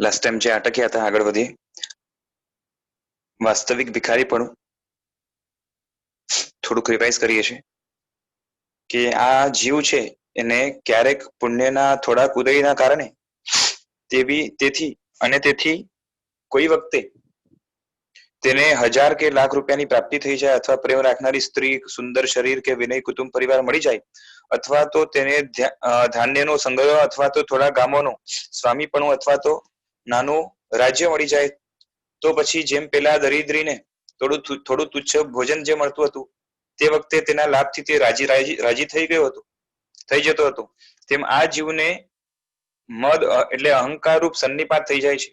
Last time જે અટક્યા હતા આગળ વધીએ. વાસ્તવિક ભિખારીપણું થોડુંક રિવાઇઝ કરીએ છીએ કે આ જીવ છે એને ક્યારેક પુણ્યના થોડાક ઉદયના કારણે તેથી કોઈ વખતે તેને 1000 કે લાખ રૂપિયાની પ્રાપ્તિ થઈ જાય, અથવા પ્રેમ રાખનારી સ્ત્રી, સુંદર શરીર કે વિનય કુટુંબ પરિવાર મળી જાય, અથવા તો તેને ધાન્યનો સંગ્રહ, અથવા તો થોડા ગામોનો સ્વામીપણું, અથવા તો નાનું રાજ્ય મળી જાય, તો પછી જેમ પેલા દરિદ્રીને થોડું તુચ્છ ભોજન જે મળતું હતું તે વખતે તેના લાભથી તે રાજી થઈ જતો હતો, તેમ આ જીવને મદ એટલે અહંકાર રૂપ સન્નિપાત થઈ જાય છે.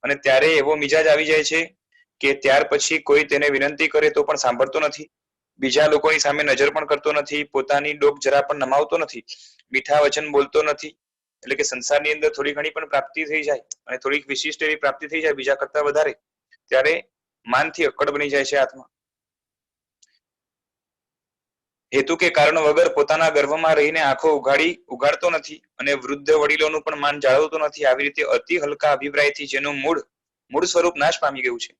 અને ત્યારે એવો મિજાજ આવી જાય છે કે ત્યાર પછી કોઈ તેને વિનંતી કરે તો પણ સાંભળતો નથી, બીજા લોકોની સામે નજર પણ કરતો નથી, પોતાની ડોક જરા પણ નમાવતો નથી, મીઠા વચન બોલતો નથી. એટલે કે સંસારની અંદર થોડી ઘણી પણ પ્રાપ્તિ થઈ જાય અને થોડીક વિશિષ્ટ એવી પ્રાપ્તિ થઈ જાય બીજા કરતા વધારે, ત્યારે માનથી અક્કડ બની જાય છે આત્મા. હેતુ કે કારણ વગર પોતાના ગર્ભમાં રહીને આંખો ઉગાડતો નથી અને વૃદ્ધ વડીલોનું પણ માન જાળવતો નથી. આવી રીતે અતિ હલકા અભિપ્રાયથી જેનું મૂળ સ્વરૂપ નાશ પામી ગયું છે,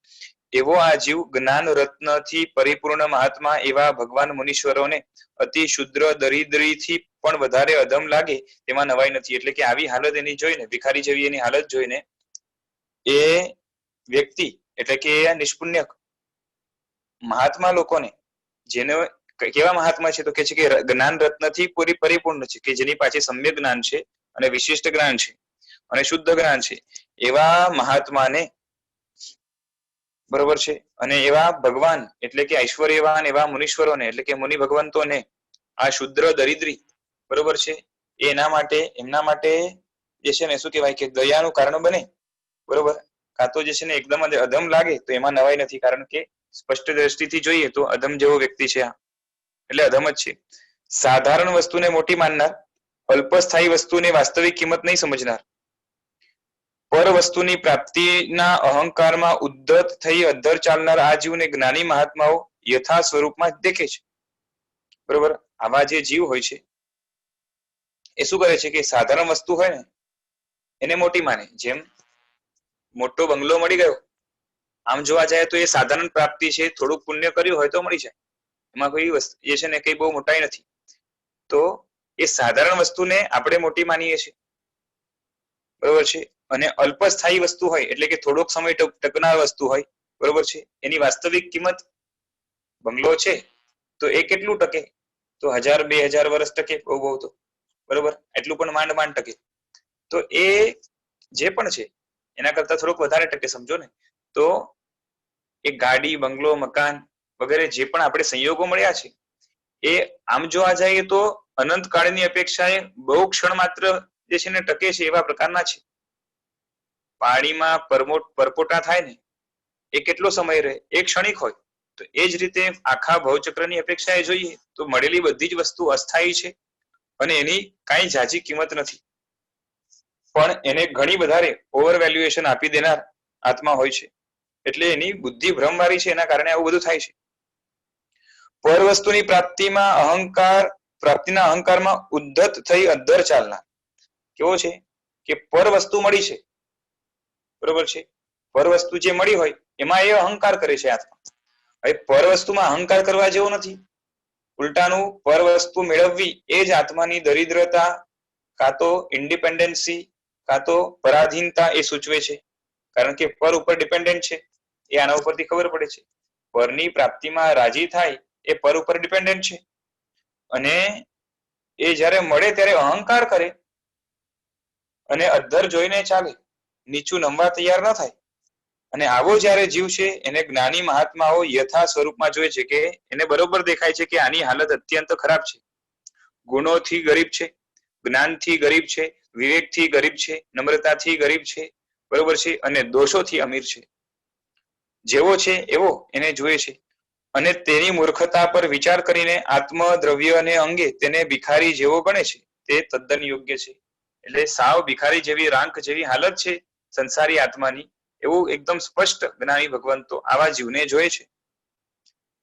એવો આ જીવ જ્ઞાન રત્નથી પરિપૂર્ણ મહાત્મા એવા ભગવાન મુનીશ્વરોને અતિ શુદ્ર દરિદ્રીથી પણ વધારે અધમ લાગે તેમાં નવાઈ નથી. એટલે કે આવી હાલત એની જોઈને, ભિખારી જેવી એની હાલત જોઈને એ વ્યક્તિ એટલે કે નિષ્પુણ્ય મહાત્મા લોકોને, જેને કેવા મહાત્મા છે તો કે છે કે જ્ઞાન રત્નથી પરિપૂર્ણ છે, કે જેની પાસે સમ્યક જ્ઞાન છે અને વિશિષ્ટ જ્ઞાન છે અને શુદ્ધ જ્ઞાન છે, એવા મહાત્માને બરોબર છે. અને એવા ભગવાન એટલે કે ઐશ્વર્યવાન એવા મુનીશ્વરોને એટલે કે મુનિ ભગવંતોને આ શુદ્ર દરિદ્રી બરોબર છે એમના માટે જે છે ને શું કહેવાય કે દયાનું કારણ બને, બરોબર. કાં તો જે છે ને એકદમ અધમ લાગે તો એમાં નવાઈ નથી, કારણ કે સ્પષ્ટ દ્રષ્ટિથી જોઈએ તો અધમ જેવો વ્યક્તિ છે આ, એટલે અધમ જ છે. સાધારણ વસ્તુને મોટી માનનાર, અલ્પસ્થાયી વસ્તુની વાસ્તવિક કિંમત નહીં સમજનાર, પર વસ્તુની પ્રાપ્તિના અહંકારમાં ઉદ્ધત થઈ અધ્ધર ચાલનાર આ જીવને જ્ઞાની મહાત્માઓ યથા સ્વરૂપમાં દેખે છે, બરોબર. આવા જે જીવ હોય છે એ શું કરે છે કે સાધારણ વસ્તુ હોય ને એને મોટી માને. જેમ મોટો બંગલો મળી ગયો, આમ જોવા જાય તો એ સાધારણ પ્રાપ્તિ છે, થોડુંક પુણ્ય કર્યું હોય તો મળી જાય, એમાં કોઈ વસ્તુ એ છે ને કઈ બહુ મોટાઈ નથી. તો એ સાધારણ વસ્તુને આપણે મોટી માનીએ છીએ, બરોબર છે. અને અલ્પસ્થાયી વસ્તુ હોય એટલે કે થોડોક સમય ટકનાર વસ્તુ હોય, બરોબર છે, એની વાસ્તવિક કિંમત બંગલો છે તો એ કેટલું ટકે, તો 1000-2000 વર્ષ ટકે બહુ તો, બરોબર. એટલું પણ માંડ ટકે. તો એ જે પણ છે એના કરતા થોડુંક વધારે ટકે, સમજો ને. તો એ ગાડી, બંગલો, મકાન વગેરે જે પણ આપણે સંયોગો મળ્યા છે એ આમ જોવા જઈએ તો અનંત કાળની અપેક્ષાએ બહુ ક્ષણ માત્ર જે છે ને ટકે છે એવા પ્રકારના છે. પાણીમાં પરપોટા થાય ને એ કેટલો સમય રહે, એ ક્ષણિક હોય. તો એ જ રીતે આખા ભવચક્રની અપેક્ષાએ જોઈએ તો મળેલી બધી જ વસ્તુ અસ્થાયી છે અને એની કાંઈ ઝાઝી કિંમત નથી, પણ એને ઘણી વધારે ઓવર વેલ્યુએશન આપી દેનાર આત્મા હોય છે. એટલે એની બુદ્ધિ ભ્રમવાળી છે, એના કારણે આવું બધું થાય છે. પર વસ્તુની પ્રાપ્તિના અહંકારમાં ઉદ્ધત થઈ અધ્ધર ચાલનાર કેવો છે કે પર વસ્તુ મળી છે, બરોબર છે, પર વસ્તુ જે મળી હોય એમાં એ અહંકાર કરે છે આત્મા. હવે પર વસ્તુમાં અહંકાર કરવા જેવો નથી, ઉલટાનું પર વસ્તુ મેળવવી એ જ આત્માની દરિદ્રતા, કાં તો ઇન્ડિપેન્ડન્સી, કાં તો પરાધીનતા એ સૂચવે છે. કારણ કે પર ઉપર ડિપેન્ડન્ટ છે, એ આના ઉપરથી ખબર પડે છે. પરની પ્રાપ્તિમાં રાજી થાય એ પર ઉપર ડિપેન્ડન્ટ છે, અને એ જ્યારે મળે ત્યારે અહંકાર કરે અને અધ્ધર જોઈને ચાલે, નીચું નમવા તૈયાર ન થાય. અને આવો જ્યારે જીવ છે એને જ્ઞાની મહાત્માઓ યથા સ્વરૂપમાં જોઈ છે કે એને બરોબર દેખાય છે કે આની હાલત અત્યંત ખરાબ છે. ગુણોથી ગરીબ છે, જ્ઞાનથી ગરીબ છે, વિવેકથી ગરીબ છે, નમ્રતાથી ગરીબ છે, બરોબર છે, અને દોષોથી અમીર છે. જેવો છે એવો એને જોઈએ છે, અને તેની મૂર્ખતા પર વિચાર કરીને આત્મ દ્રવ્યને અંગે તેને ભિખારી જેવો ગણે છે, તે તદ્દન યોગ્ય છે. એટલે સાવ ભિખારી જેવી, રાંક જેવી હાલત છે સંસારી આત્માની, એવું એકદમ સ્પષ્ટ જ્ઞાની ભગવંતો આવા જીવને જોયે છે.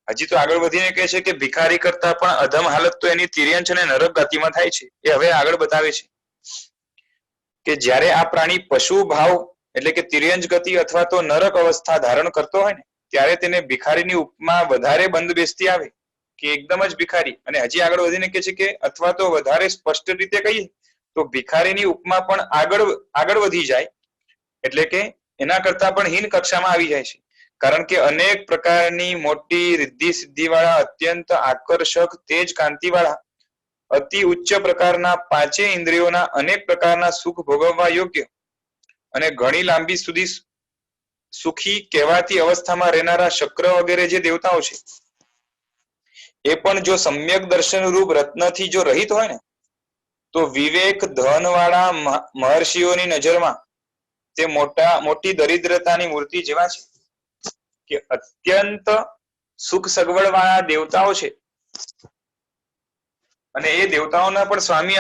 હજી તો આગળ વધીને કહે છે કે ભિખારી કરતા પણ અધમ હાલત તો એની તિર્યંચ અને નરક ગતિમાં થાય છે. એ હવે આગળ બતાવે છે કે જ્યારે આ પ્રાણી પશુ ભાવ એટલે કે તિર્યંજ ગતિ અથવા તો નરક અવસ્થા ધારણ કરતો હોય ને ત્યારે તેને ભિખારીની ઉપમા વધારે બંધ બેસતી આવે કે એકદમ જ ભિખારી. અને હજી આગળ વધીને કે છે કે અથવા તો વધારે સ્પષ્ટ રીતે કહીએ તો ભિખારીની ઉપમા પણ આગળ વધી જાય, એટલે કે એના કરતા પણ હીન કક્ષામાં આવી જાય છે. કારણ કે અનેક પ્રકારની મોટી રિદ્ધિ સિદ્ધિ વાળા, અત્યંત આકર્ષક, તેજ કાંતિ વાળા, અતિ ઉચ્ચ પ્રકારના પાંચે ઇન્દ્રિયોના અનેક પ્રકારના સુખ ભોગવવા યોગ્ય અને ઘણી લાંબી સુધી સુખી કહેવાતી અવસ્થામાં રહેનારા શક્ર વગેરે જે દેવતાઓ છે એ પણ જો સમ્યક દર્શન રૂપ રત્નથી જો રહિત હોય ને તો વિવેક ધન વાળા મહર્ષિઓની નજરમાં તે મોટી દરિદ્રતાની મૂર્તિ જેવા છે કે અત્યંત સુખ સગવડ વાળા દેવતાઓ છે. અને એ દેવતાઓના પણ સ્વામી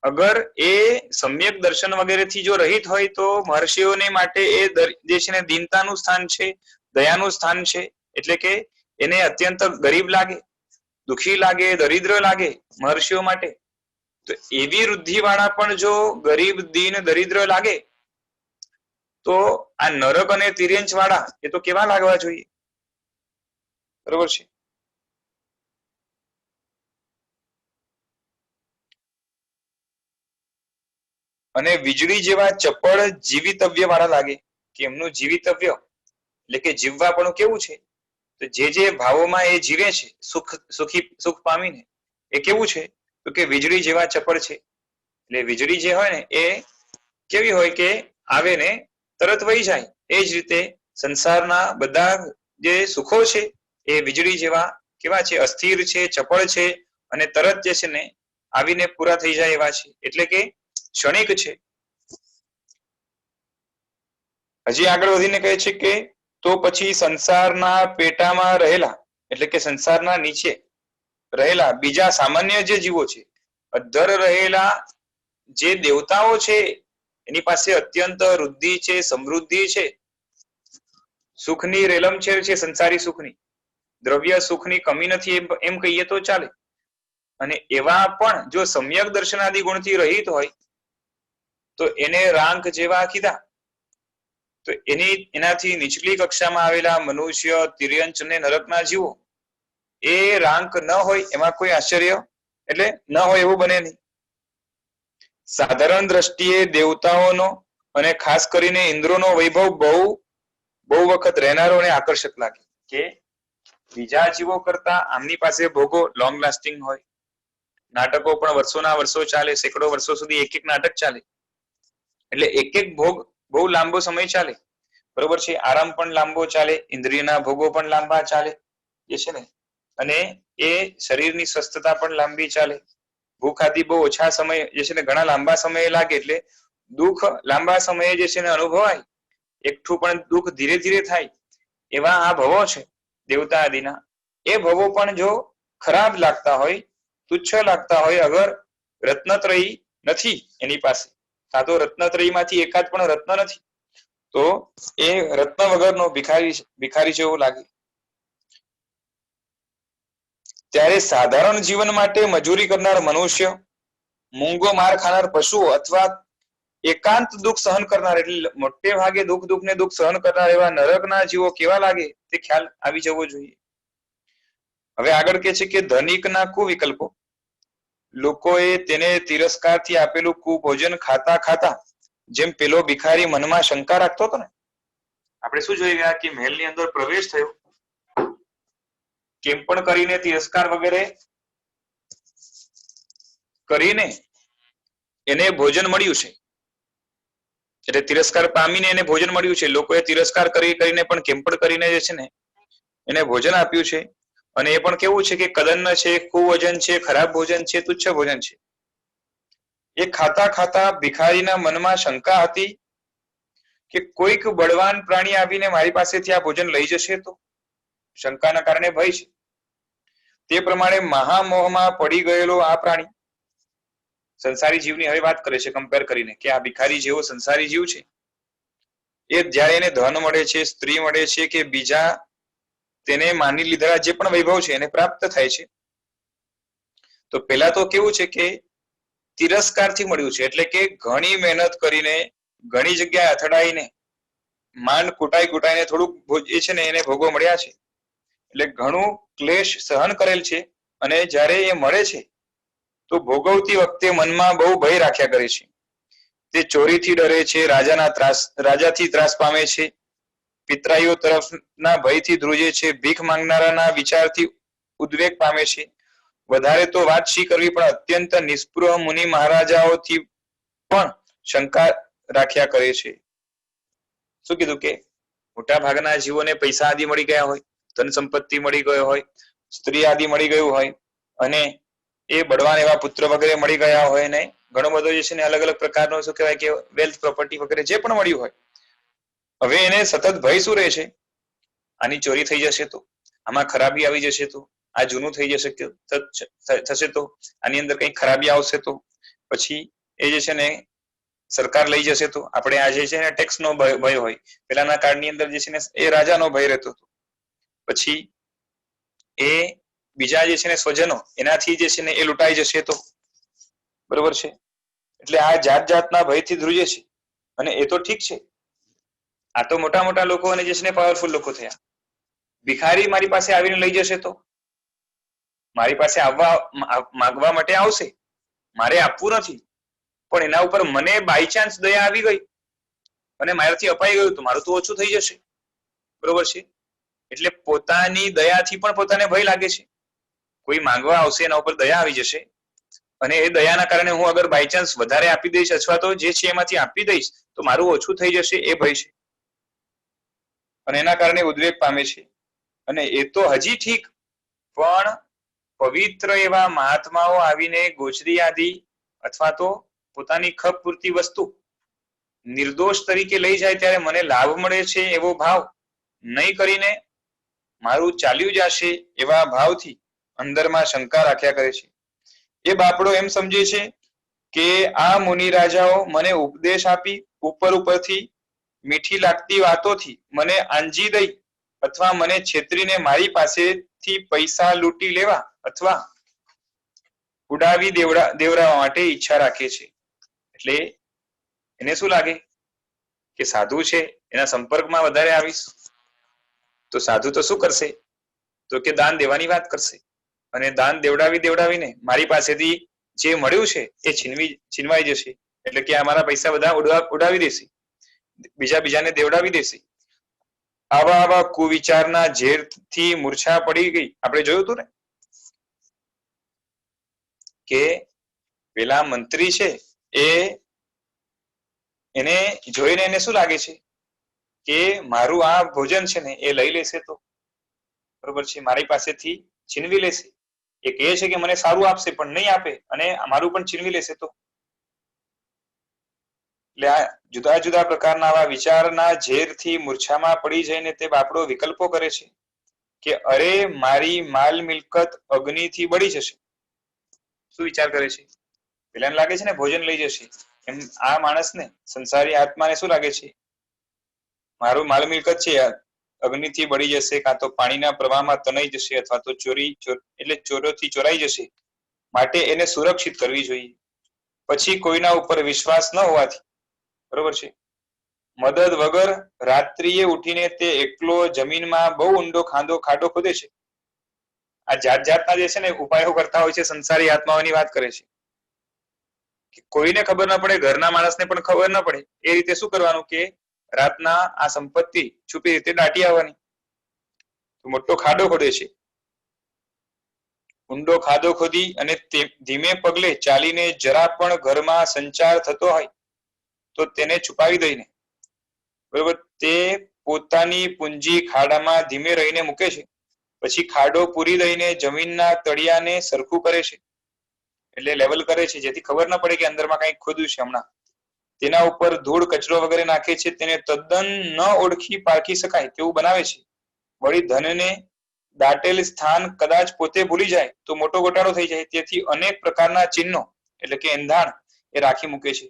અગર એ સમ્યક દર્શન વગેરેથી જો રહિત હોય તો મહર્ષિઓને માટે એ જે છે ને દીનતાનું સ્થાન છે, દયાનું સ્થાન છે. એટલે કે એને અત્યંત ગરીબ લાગે, દુખી લાગે, દરિદ્ર લાગે મહર્ષિઓ માટે. તો એવી વૃદ્ધિ વાળા પણ જો ગરીબ, દીન, દરિદ્ર લાગે તો આ નરક અને તિર્યંચ વાળા એ તો કેવા લાગવા જોઈએ, બરોબર છે. અને વીજળી જેવા ચપળ જીવિતવ્ય વાળા લાગે કે એમનું જીવિતવ્ય એટલે કે જીવવાપણું કેવું છે, તો જે ભાવોમાં એ જીવે છે સુખ પામીને એ કેવું છે તો કે વીજળી જેવા ચપળ છે. એટલે વીજળી જે હોય ને એ કેવી હોય કે આવે ને તરત વહી જાય. એ જ રીતે સંસારના બધા જે સુખો છે એ વીજળી જેવા કેવા છે, અસ્થિર છે, ચપળ છે અને તરત જે છે ને આવીને પૂરા થઈ જાય એવા છે, એટલે કે ક્ષણિક છે. હજી આગળ વધીને કહે છે કે તો પછી સંસારના પેટામાં રહેલા એટલે કે સંસારના નીચે રહેલા બીજા સામાન્ય જે જીવો છે, અધ્ધર રહેલા જે દેવતાઓ છે એની પાસે અત્યંત વૃદ્ધિ છે, સમૃદ્ધિ છે, સુખની રેલમછેલ છે, સંસારી સુખની, દ્રવ્ય સુખની કમી નથી એમ કહીએ તો ચાલે. અને એવા પણ જો સમ્યક દર્શનાદિ ગુણથી રહિત હોય તો એને રાંક જેવા કીધા. તો એનાથી નીચલી કક્ષામાં આવેલા મનુષ્ય, તિર્યંચ અને નરકના જીવો એ રાંક ન હોય એમાં કોઈ આશ્ચર્ય એટલે ન હોય એવું બને નહીં. સાધારણ દ્રષ્ટિએ દેવતાઓનો અને ખાસ કરીને ઇન્દ્રોનો વૈભવ બહુ વખત રહેનારો અને આકર્ષક લાગે કે બીજા જીવો કરતા આમની પાસે ભોગો લોંગ લાસ્ટિંગ હોય, નાટકો પણ વર્ષોના વર્ષો ચાલે, સેંકડો વર્ષો સુધી એક નાટક ચાલે, એટલે એક ભોગ બહુ લાંબો સમય ચાલે, બરોબર છે. આરામ પણ લાંબો ચાલે, ઇન્દ્રિયના ભોગો પણ લાંબા ચાલે જે છે ને, અને એ શરીરની સ્વસ્થતા પણ લાંબી ચાલે. ભૂખ આદિ બહુ ઓછા સમય જે છે ને ઘણા લાંબા સમયે લાગે, એટલે દુઃખ લાંબા સમયે જે છે ને અનુભવાય, એકઠું પણ દુઃખ ધીરે ધીરે થાય એવા આ ભવો છે દેવતા આદિના. એ ભવો પણ જો ખરાબ લાગતા હોય, તુચ્છ લાગતા હોય, અગર રત્નત્રયી નથી એની પાસે, કાં તો રત્નત્રયીમાંથી એકાદ પણ રત્ન નથી, તો એ રત્ન વગરનો ભિખારી જેવો લાગે. ત્યારે સાધારણ જીવન માટે મજૂરી કરનાર મનુષ્ય, મૂંગો માર ખાનાર પશુઓ અથવા એકાંત દુઃખ સહન કરનાર એટલે મોટે ભાગે દુઃખ સહન કરનાર એવા નરકના જીવો કેવા લાગે તે ખ્યાલ આવી જવો જોઈએ. હવે આગળ કે છે કે ધનિકના કુવિકલ્પો, લોકોએ તેને તિરસ્કારથી આપેલું કુભોજન ખાતા ખાતા જેમ પેલો ભિખારી મનમાં શંકા રાખતો હતો ને, આપણે શું જોઈ ગયા કે મહેલની અંદર પ્રવેશ થયો, કેમ પણ કરીને તિરસ્કાર વગેરે કરીને એને ભોજન મળ્યું છે, એટલે તિરસ્કાર પામીને એને ભોજન મળ્યું છે. લોકોએ તિરસ્કાર કરીને પણ કેમ પણ કરીને જે છે ને એને ભોજન આપ્યું છે, અને એ પણ કેવું છે કે કદન છે, કુવજન છે, ખરાબ ભોજન છે, તુચ્છ ભોજન છે. એ ખાતા ખાતા ભિખારીના મનમાં શંકા હતી કે કોઈક બળવાન પ્રાણી આવીને મારી પાસેથી આ ભોજન લઈ જશે, તો શંકાના કારણે ભય છે. તે પ્રમાણે મહામોહમાં પડી ગયેલો આ પ્રાણી સંસારી જીવની હવે વાત કરે છે કમ્પેર કરીને કે આ ભિખારી જેવો સંસારી જીવ છે, એ જ્યારે એને ધન મળે છે, સ્ત્રી મળે છે કે બીજા તેને માની લીધેલા જે પણ વૈભવ છે એને પ્રાપ્ત થાય છે, તો પેલા તો કેવું છે કે તિરસ્કારથી મળ્યું છે, એટલે કે ઘણી મહેનત કરીને ઘણી જગ્યાએ અથડાઈને માંડ કુટાઈને થોડુંક એ છે ને એને ભોગવો મળ્યા છે. એટલે ઘણું ક્લેશ સહન કરેલ છે. અને જ્યારે એ મળે છે તો ભોગવતી વખતે મનમાં બહુ ભય રાખ્યા કરે છે. તે ચોરીથી ડરે છે, રાજાથી ત્રાસ પામે છે, પિતરાઈઓ તરફના ભયથી ધ્રુજે છે, ભીખ માંગનારાના વિચારથી ઉદ્વેગ પામે છે. વધારે તો વાત શી કરવી, પણ અત્યંત નિષ્પૃહ મુનિ મહારાજાઓથી પણ શંકા રાખ્યા કરે છે. શું કીધું કે મોટા ભાગના જીવોને પૈસા આદિ મળી ગયા હોય, ધન સંપત્તિ મળી ગયો હોય, સ્ત્રી આદિ મળી ગયું હોય, અને એ બળવાન એવા પુત્ર વગેરે મળી ગયા હોય, ને ઘણો બધો જે છે ને અલગ અલગ પ્રકારનો શું કહેવાય કે વેલ્થ પ્રોપર્ટી વગેરે જે પણ મળ્યું હોય, હવે એને સતત ભય શું રહે છે, આની ચોરી થઈ જશે તો, આમાં ખરાબી આવી જશે તો, આ જૂનું થઈ જશે થશે તો, આની અંદર કઈ ખરાબી આવશે તો, પછી એ જે છે ને સરકાર લઈ જશે તો, આપણે આ જે છે ને ટેક્સ નો ભય હોય, પેલાના કાળની અંદર જે છે ને એ રાજાનો ભય રહેતો હતો. પછી એ બીજા જે છે ને સ્વજનો એનાથી જે છે ને એ લૂંટાઈ જશે તો, બરોબર છે. એટલે આ જાતના ભયથી ધ્રુજે છે. અને એ તો ઠીક છે, આ તો મોટા મોટા લોકો અને જે છે ને પાવરફુલ લોકો થયા. ભિખારી મારી પાસે આવીને લઈ જશે તો, મારી પાસે માંગવા માટે આવશે, મારે આપવું નથી, પણ એના ઉપર મને બાય ચાન્સ દયા આવી ગઈ અને મારાથી અપાઈ ગયું તો મારું તો ઓછું થઈ જશે, બરોબર છે. એટલે પોતાની દયાથી પણ પોતાને ભય લાગે છે. કોઈ માંગવા આવશે, એના ઉપર દયા આવી જશે, અને એ દયાના કારણે હું અગર બાય ચાન્સ વધારે આપી દઈશ, અથવા તો જે છે એમાંથી આપી દઈશ તો મારું ઓછું થઈ જશે, એ ભય છે. અને એના કારણે ઉદ્વેગ પામે છે. અને એ તો હજી ઠીક, પણ પવિત્ર એવા મહાત્માઓ આવીને ગોચરી આદિ અથવા તો પોતાની ખપ પૂરતી વસ્તુ નિર્દોષ તરીકે લઈ જાય ત્યારે મને લાભ મળે છે એવો ભાવ નહીં કરીને મારું ચાલ્યું જશે એવા ભાવથી અંદરમાં શંકા રાખ્યા કરે છે. એ બાપડો એમ સમજે છે કે આ મુનિ રાજાઓ મને ઉપદેશ આપી ઉપરથી મીઠી લાગતી વાતોથી મને આંજી દઈ અથવા મને છેતરીને મારી પાસેથી પૈસા લૂંટી લેવા અથવા ઉડાવી દેવડાવવા માટે ઈચ્છા રાખે છે. એટલે એને શું લાગે કે સાધુ છે, એના સંપર્કમાં વધારે આવીશ તો સાધુ તો શું કરશે, તો કે દાન દેવાની વાત કરશે, અને દાન દેવડાવીને મારી પાસેથી જે મળ્યું છે એ છીનવાઈ જશે. એટલે કે અમારા પૈસા બધા ઉડાવી દેશે, બીજાને દેવડાવી દેશે. આવા કુવિચારના ઝેરથી મૂર્છા પડી ગઈ. આપણે જોયું હતું ને કે પેલા મંત્રી છે એને જોઈને એને શું લાગે છે કે મારું આ ભોજન છે ને એ લઈ લેશે તો, બરોબર છે, મારી પાસેથી છીનવી લેશે. એ કહે છે કે મને સારું આપશે, પણ નહીં આપે, અને મારું પણ છીનવી લેશે તો. એટલે આ જુદા જુદા પ્રકારના આવા વિચારના ઝેરથી મૂર્છામાં પડી જઈને તે બાપડો વિકલ્પો કરે છે કે અરે મારી માલ મિલકત અગ્નિથી બળી જશે. શું વિચાર કરે છે? પેલાને લાગે છે ને ભોજન લઈ જશે, એમ આ માણસને સંસારી આત્માને શું લાગે છે, મારું માલ મિલકત છે અગ્નિથી બળી જશે, કાં તો પાણીના પ્રવાહમાં તણાઈ જશે, અથવા તો ચોરોથી ચોરાઈ જશે, માટે એને સુરક્ષિત કરવી જોઈએ. પછી કોઈના ઉપર વિશ્વાસ ન હોવાથી, બરોબર છે, મદદ વગર રાત્રિએ ઉઠીને તે એકલો જમીનમાં બહુ ઊંડો ખાડો ખોદે છે. આ જાતના જે છે ને ઉપાયો કરતા હોય છે, સંસારી આત્માઓની વાત કરે છે. કોઈને ખબર ના પડે, ઘરના માણસને પણ ખબર ના પડે, એ રીતે શું કરવાનું કે રાતના આ સંપત્તિ છુપી રીતે દાટી આવવાની. મોટો ખાડો ખોદે છે, ઊંડો ખાડો ખોદી અને ધીમે પગલે ચાલીને જરા પણ ઘરમાં સંચાર થતો હોય તો તેને છુપાવી દઈને, બરોબર, તે પોતાની પૂંજી ખાડામાં ધીમે રહીને મૂકે છે. પછી ખાડો પૂરી દઈને જમીનના તળિયાને સરખું કરે છે, એટલે લેવલ કરે છે, જેથી ખબર ના પડે કે અંદરમાં કંઈક ખોદ્યું છે હમણાં. તેના ઉપર ધૂળ કચરો વગેરે નાખે છે, તેને તદ્દન ન ઓળખી પારખી શકાય તેવું બનાવે છે. વળી ધનને દાટેલ સ્થાન કદાચ પોતે ભૂલી જાય તો મોટો ઘોટાળો થઈ જાય, તેથી અનેક પ્રકારના ચિહ્નો એટલે કે એંધાણ એ રાખી મૂકે છે.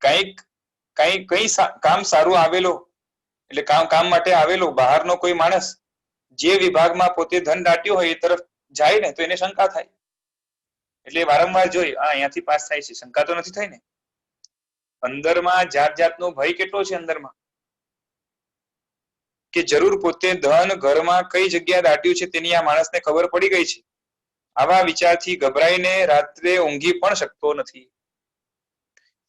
કઈ કામ સારું આવેલો એટલે કામ માટે આવેલો બહારનો કોઈ માણસ જે વિભાગમાં પોતે ધન દાટ્યું હોય એ તરફ જાય ને તો એને શંકા થાય, એટલે વારંવાર જોઈ અહીંયાથી પાસ થાય છે, શંકા તો નથી થઈ ને. અંદરમાં જાત જાતનો ભય કેટલો છે અંદરમાં, કે જરૂર પોતે ધન ઘરમાં કઈ જગ્યા દાટ્યું છે તેની આ માણસને ખબર પડી ગઈ છે. આવા વિચારથી ગભરાઈને રાત્રે ઊંઘી પણ શકતો નથી.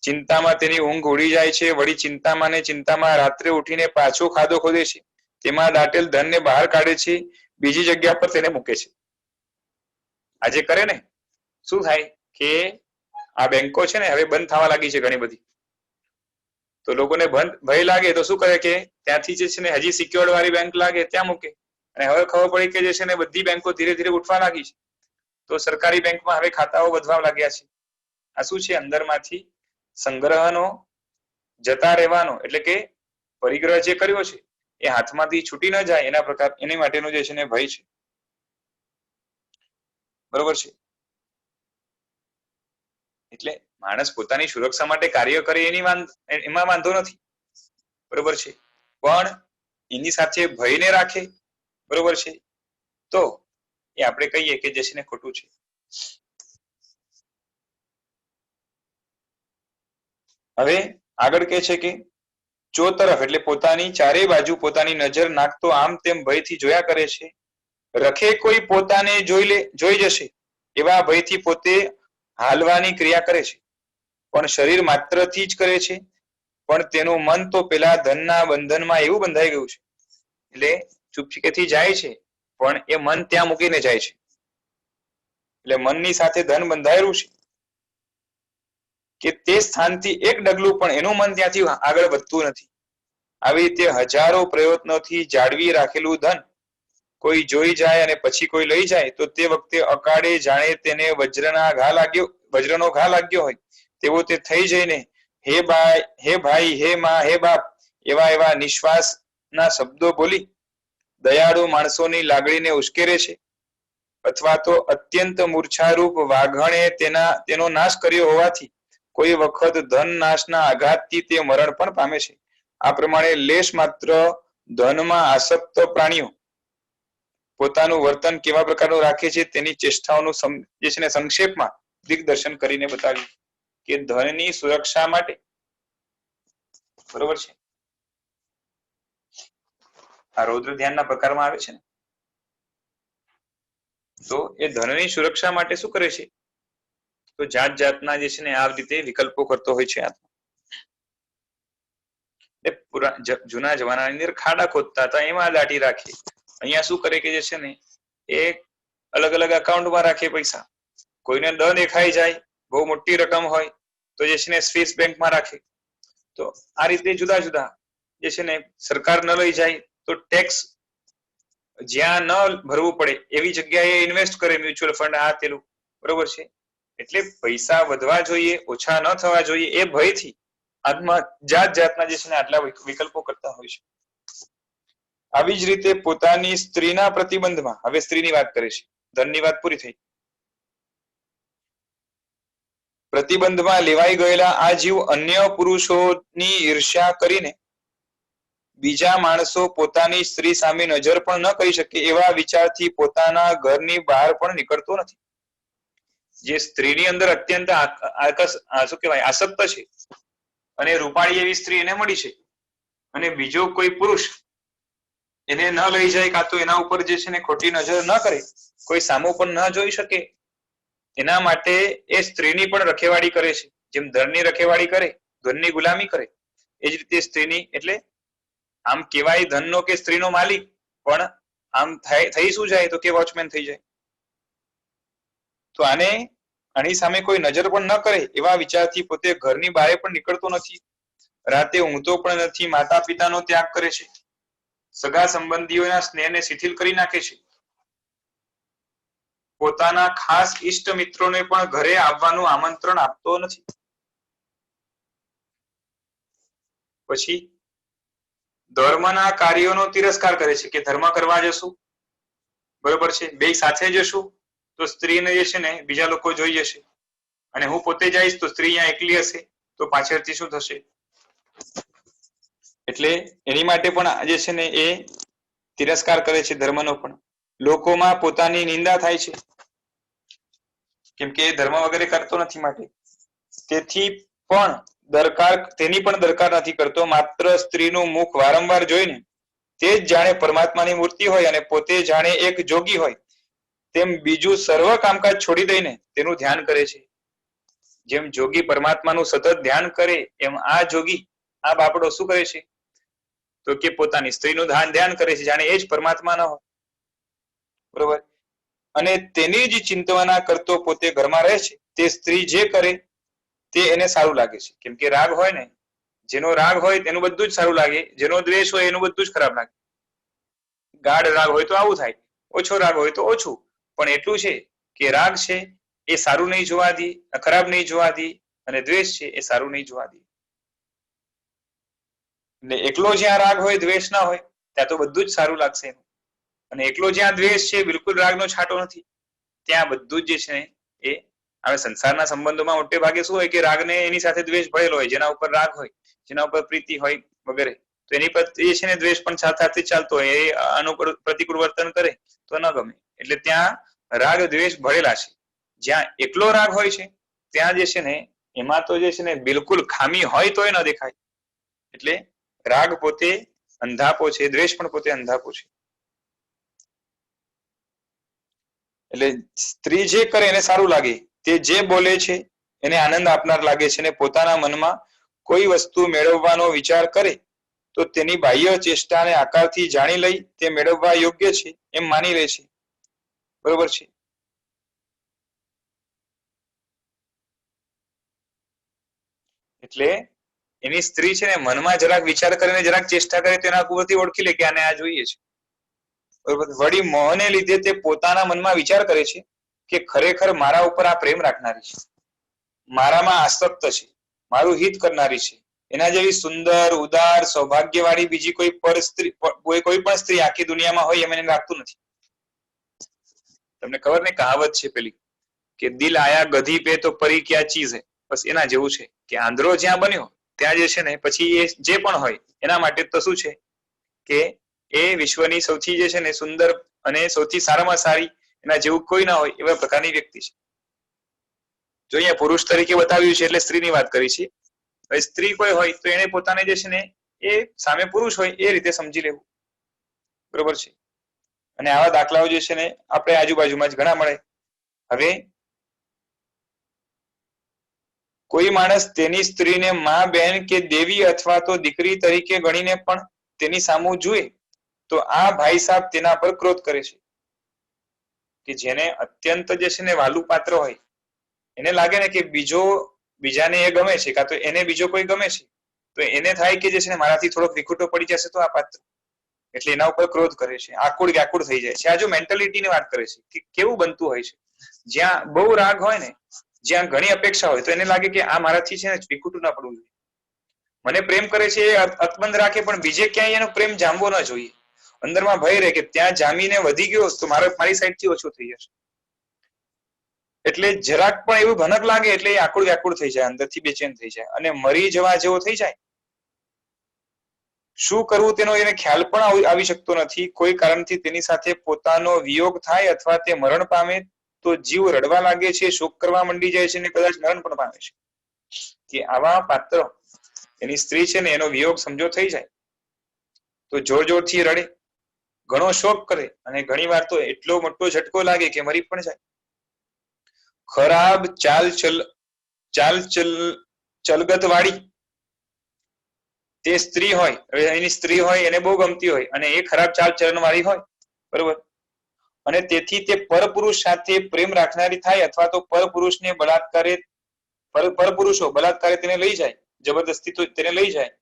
ચિંતામાં તેની ઊંઘ ઉડી જાય છે. વળી ચિંતામાં ને ચિંતામાં રાત્રે ઉઠીને પાછો ખાધો ખોદે છે. તેમાં દાટેલ ધનને બહાર કાઢે છે, બીજી જગ્યા પર તેને મૂકે છે. આજે કરે ને શું થાય કે આ બેંકો છે ને હવે બંધ થવા લાગી છે ઘણી બધી, તો લોકોને ભય લાગે તો શું કરે કે ત્યાંથી જે છે ને હજી સિક્યોર્ડ વાળી બેંક લાગે ત્યાં મૂકે. અને હવે ખબર પડી કે જે છે ને બધી બેંકો ધીરે ધીરે ઉઠવા લાગી છે, તો સરકારી બેંકમાં હવે ખાતાઓ વધવા લાગ્યા છે. આ શું છે? અંદરમાંથી સંગ્રહનો જતા રહેવાનો, એટલે કે પરિગ્રહ જે કર્યો છે એ હાથમાંથી છૂટી ન જાય એના પ્રકાર, એની માટેનો જે છે ને ભય છે. બરોબર છે? એટલે માણસ પોતાની સુરક્ષા માટે કાર્ય કરે એમાં વાંધો નથી, બરોબર છે, પણ એની સાથે ભયને રાખે, બરોબર છે, તો એ આપણે કહીએ કે જે છે ને ખોટું છે. હવે આગળ કે છે કે ચોતરફ એટલે પોતાની ચારે બાજુ પોતાની નજર નાખતો આમ તેમ ભયથી જોયા કરે છે. રખે કોઈ પોતાને જોઈ જશે એવા ભયથી પોતે હાલવાની ક્રિયા કરે છે, પણ શરીર માત્રથી જ કરે છે. પણ તેનું મન તો પેલા ધનના બંધનમાં એવું બંધાઈ ગયું છે, એટલે ચૂપચીકેથી જાય છે પણ એ મન ત્યાં મૂકીને જાય છે. એટલે મનની સાથે ધન બંધાયેલું છે કે તે સ્થાનથી એક ડગલું પણ એનું મન ત્યાંથી આગળ વધતું નથી. આવી રીતે હજારો પ્રયત્નોથી જાળવી રાખેલું ધન કોઈ જોઈ જાય અને પછી કોઈ લઈ જાય તો તે વખતે અકાળે જાણે તેને વજ્રનો ઘા લાગ્યો હોય તેવો તે થઈ જઈને હે ભાઈ, હે માં, હે બાપ એવા નિશ્વાસના શબ્દો બોલી દયાળુ માણસોની લાગણીને ઉશ્કેરે છે. અથવા તો અત્યંત મૂર્છારૂપ વાઘણે તેનો નાશ કર્યો હોવાથી કોઈ વખત ધન નાશના આઘાતથી તે મરણ પણ પામે છે. આ પ્રમાણે લેશ માત્ર ધનમાં આસક્ત પ્રાણીઓ પોતાનું વર્તન કેવા પ્રકારનું રાખે છે તેની ચેષ્ટાઓનું જે છે ને સંક્ષેપમાં દિગ્દર્શન કરીને બતાવ્યું કે ધનની સુરક્ષા માટે, બરોબર છે, આ રૌદ્ર ધ્યાનના પ્રકારમાં આવે છે ને, તો એ ધનની સુરક્ષા માટે શું કરે છે? તો જાત જાતના જે છે ને આ રીતે વિકલ્પો કરતો હોય છે. જૂના જમાનાની અંદર ખાડા ખોદતા હતા, એમાં દાટી રાખી. અહીંયા શું કરે કે જે છે ને એ અલગ અલગ એકાઉન્ટમાં રાખે પૈસા. કોઈને ન દેખાઈ જાય, બહુ મોટી રકમ હોય તો જે છે ને સ્વિસ બેંકમાં રાખે. તો આ રીતે જુદા જુદા જે છે ને સરકાર ન લઈ જાય તો ટેક્સ જ્યાં ન ભરવું પડે એવી જગ્યાએ ઇન્વેસ્ટ કરે, મ્યુચ્યુઅલ ફંડ આ તેલું, બરોબર છે. એટલે પૈસા વધવા જોઈએ, ઓછા ન થવા જોઈએ એ ભયથી આત્મા જાત જાતના જે છે ને આટલા વિકલ્પો કરતા હોય છે. આવી જ રીતે પોતાની સ્ત્રીના પ્રતિબંધમાં, હવે સ્ત્રીની વાત કરે છે, ધનની વાત પૂરી થઈ. પ્રતિબંધમાં લેવાઈ ગયેલા આ જીવ અન્ય પુરુષોની ઈર્ષ્યા કરીને બીજા માણસો પોતાની સ્ત્રી સામે નજર પણ ન કરી શકે એવા વિચારથી પોતાના ઘરની બહાર પણ નીકળતો નથી. જે સ્ત્રીની અંદર અત્યંત શું કહેવાય આસક્ત છે અને રૂપાળી એવી સ્ત્રી એને મળી છે અને બીજો કોઈ પુરુષ એને ન લઈ જાય કાં તો એના ઉપર જે છે ને ખોટી નજર ન કરે, કોઈ સામો પણ ન જોઈ શકે, એના માટે એ સ્ત્રીની પણ રખેવાળી કરે છે. જેમ ધનની રખેવાળી કરે, ધનની ગુલામી કરે, એ જ રીતે સ્ત્રીની, એટલે આમ કેવાય ધનનો કે સ્ત્રીનો માલિક, પણ આમ થઈ શું જાય તો કે વોચમેન થઈ જાય. તો આની સામે કોઈ નજર પણ ન કરે એવા વિચારથી પોતે ઘરની બહાર પણ નીકળતો નથી, રાતે ઊંઘતો પણ નથી, માતા પિતાનો ત્યાગ કરે છે, સગા સંબંધીઓના સ્નેહને શિથિલ કરી નાખે છે, પોતાના ખાસ ઈષ્ટ મિત્રોને પણ ઘરે આવવાનું આમંત્રણ આપતો નથી. પછી ધર્મના કાર્યોનો તિરસ્કાર કરે છે કે ધર્મ કરવા જશું, બરોબર છે, બે સાથે જશું તો સ્ત્રીને જે છે ને બીજા લોકો જોઈ જશે, અને હું પોતે જઈશ તો સ્ત્રી અહીંયા એકલી હશે તો પાછળથી શું થશે. એટલે એની માટે પણ જે છે ને એ તિરસ્કાર કરે છે ધર્મનો પણ. લોકોમાં પોતાની નિંદા થાય છે કેમ કે ધર્મ વગેરે કરતો નથી માટે. તેથી પણ દરકાર તેની પણ દરકાર નથી કરતો, માત્ર સ્ત્રીનું મુખ વારંવાર જોઈને તે જ જાણે પરમાત્માની મૂર્તિ હોય અને પોતે જાણે એક જોગી હોય તેમ બીજું સર્વ કામકાજ છોડી દઈને તેનું ધ્યાન કરે છે. જેમ જોગી પરમાત્માનું સતત ધ્યાન કરે એમ આ જોગી, આ બાપડો શું કરે છે? તો કે પોતાની સ્ત્રીનું ધ્યાન કરે છે, જાણે એ જ પરમાત્મા ન હોય. બરોબર. અને તેની જ ચિંતવના કરતો પોતે ઘરમાં રહે છે. તે સ્ત્રી જે કરે તે એને સારું લાગે છે. કેમ કે રાગ હોય ને, જેનો રાગ હોય તેનું બધું જ સારું લાગે, જેનો દ્વેષ હોય એનું બધું જ ખરાબ લાગે. ગાઢ રાગ હોય તો આવું થાય, ઓછો રાગ હોય તો ઓછું. પણ એટલું છે કે રાગ છે એ સારું નહીં જોવા દે, ખરાબ નહીં જોવા દે, અને દ્વેષ છે એ સારું નહીં જોવા દે. એટલે એકલો જ્યાં રાગ હોય, દ્વેષ ના હોય, ત્યાં તો બધું જ સારું લાગશે. અને એકલો જ્યાં દ્વેષ છે, બિલકુલ રાગનો છાંટો નથી, ત્યાં બધું જ જે છે એ હવે સંસારના સંબંધોમાં મોટે ભાગે શું હોય કે રાગને એની સાથે દ્વેષ ભળેલો હોય, જેના ઉપર રાગ હોય, જેના ઉપર પ્રીતિ હોય વગેરે, તો એની પર એ છે ને દ્વેષ પણ સાથે ચાલતો હોય, એ અનુકૂળ પ્રતિકૂળ વર્તન કરે તો ન ગમે. એટલે ત્યાં રાગ દ્વેષ ભળેલા છે. જ્યાં એકલો રાગ હોય છે ત્યાં જે છે ને એમાં તો જે છે ને બિલકુલ ખામી હોય તોય ન દેખાય. એટલે રાગ પોતે અંધાપો છે, દ્વેષ પણ પોતે અંધાપો છે. એટલે સ્ત્રી જે કરે એને સારું લાગે, તે જે બોલે છે એને આનંદ આપનાર લાગે છે, અને પોતાના મનમાં કોઈ વસ્તુ મેળવવાનો વિચાર કરે તો તેની બાહ્ય ચેષ્ટાને આકારથી જાણી લઈ તે મેળવવા યોગ્ય છે એમ માની લે છે. બરોબર છે. એટલે એની સ્ત્રી છે ને મનમાં જરાક વિચાર કરીને જરાક ચેષ્ટા કરે તો એના ઉપરથી ઓળખી લે કે આને આ જોઈએ છે. બરોબર. વળી મોહને લીધે તે પોતાના મનમાં વિચાર કરે છે કે ખરેખર મારા ઉપર આ પ્રેમ રાખનારી છે, મારામાં આસક્ત છે, મારું હિત કરનારી છે. એના જેવી સુંદર, ઉદાર, સૌભાગ્યવાળી બીજી કોઈ પણ સ્ત્રી આખી દુનિયામાં હોય એમ એને લાગતું નથી. તમને ખબર ને કહાવત છે પેલી કે દિલ આયા ગધી પે તો પરી ક્યા ચીઝ હે. બસ એના જેવું છે કે આંધળો જ્યાં બન્યો ત્યાં જે છે ને પછી એ જે પણ હોય એના માટે તો શું છે કે એ વિશ્વની સૌથી જે છે ને સુંદર અને સૌથી સારામાં સારી, એના જેવું કોઈ ના હોય એવા પ્રકારની વ્યક્તિ છે. જો અહીંયા પુરુષ તરીકે બતાવ્યું છે એટલે સ્ત્રીની વાત કરી છે. હવે સ્ત્રી કોઈ હોય તો એને પોતાને જે છે ને એ સામે પુરુષ હોય એ રીતે સમજી લેવું. બરોબર છે. અને આવા દાખલાઓ જે છે ને આપણે આજુબાજુમાં જ ઘણા મળે. હવે કોઈ માણસ તેની સ્ત્રીને માં, બહેન કે દેવી અથવા તો દીકરી તરીકે ગણીને પણ તેની સામું જુએ તો આ ભાઈ સાહેબ તેના પર ક્રોધ કરે છે. કે જેને અત્યંત જે છે ને વાલું પાત્ર હોય એને લાગે ને કે બીજાને એ ગમે છે, કાં તો એને બીજો કોઈ ગમે છે, તો એને થાય કે જે છે ને મારાથી થોડોક વિખૂટો પડી જશે તો આ પાત્ર, એટલે એના ઉપર ક્રોધ કરે છે, આકુડ વ્યાકુળ થઈ જાય છે. આ જો મેન્ટાલિટીની વાત કરે છે કે કેવું બનતું હોય છે. જ્યાં બહુ રાગ હોય ને, જ્યાં ઘણી અપેક્ષા હોય તો એને લાગે કે આ મારાથી છે ને વિખૂટું ના પડવું જોઈએ. મને પ્રેમ કરે છે એ અકબંધ રાખે પણ બીજે ક્યાંય એનો પ્રેમ જામવો ના જોઈએ. અંદરમાં ભય રહે કે ત્યાં જામીને વધી ગયો તો મારી સાઈડથી ઓછો થઈ જશે. એટલે જરાક પણ એવું ભનક લાગે એટલે એ આકુડ વ્યાકુળ થઈ જાય, અંદરથી બેચેન થઈ જાય અને મરી જવા જેવો થઈ જાય. શું કરવું તેનો એને ખ્યાલ પણ આવી શકતો નથી. કોઈ કારણથી તેની સાથે પોતાનો વિયોગ થાય અથવા તે મરણ પામે તો જીવ રડવા લાગે છે, શોક કરવા માંડી જાય છે અને કદાચ મરણ પણ પામે છે. કે આવા પાત્ર એની સ્ત્રી છે ને એનો વિયોગ સમજો થઈ જાય તો જોર જોરથી રડે, ઘણો શોક કરે અને ઘણી વાર તો એટલો મોટો ઝટકો લાગે કે મરી પણ જાય. ખરાબ ચલગત વાળી તે સ્ત્રી હોય, એની સ્ત્રી હોય એને બહુ ગમતી હોય અને એ ખરાબ ચાલ ચલણ વાળી હોય, બરોબર, અને તેથી તે પરપુરુષ સાથે પ્રેમ રાખનારી થાય અથવા તો પરપુરુષને પરપુરુષો બલાત્કારે તેને લઈ જાય, જબરદસ્તી તો તેને લઈ જાય,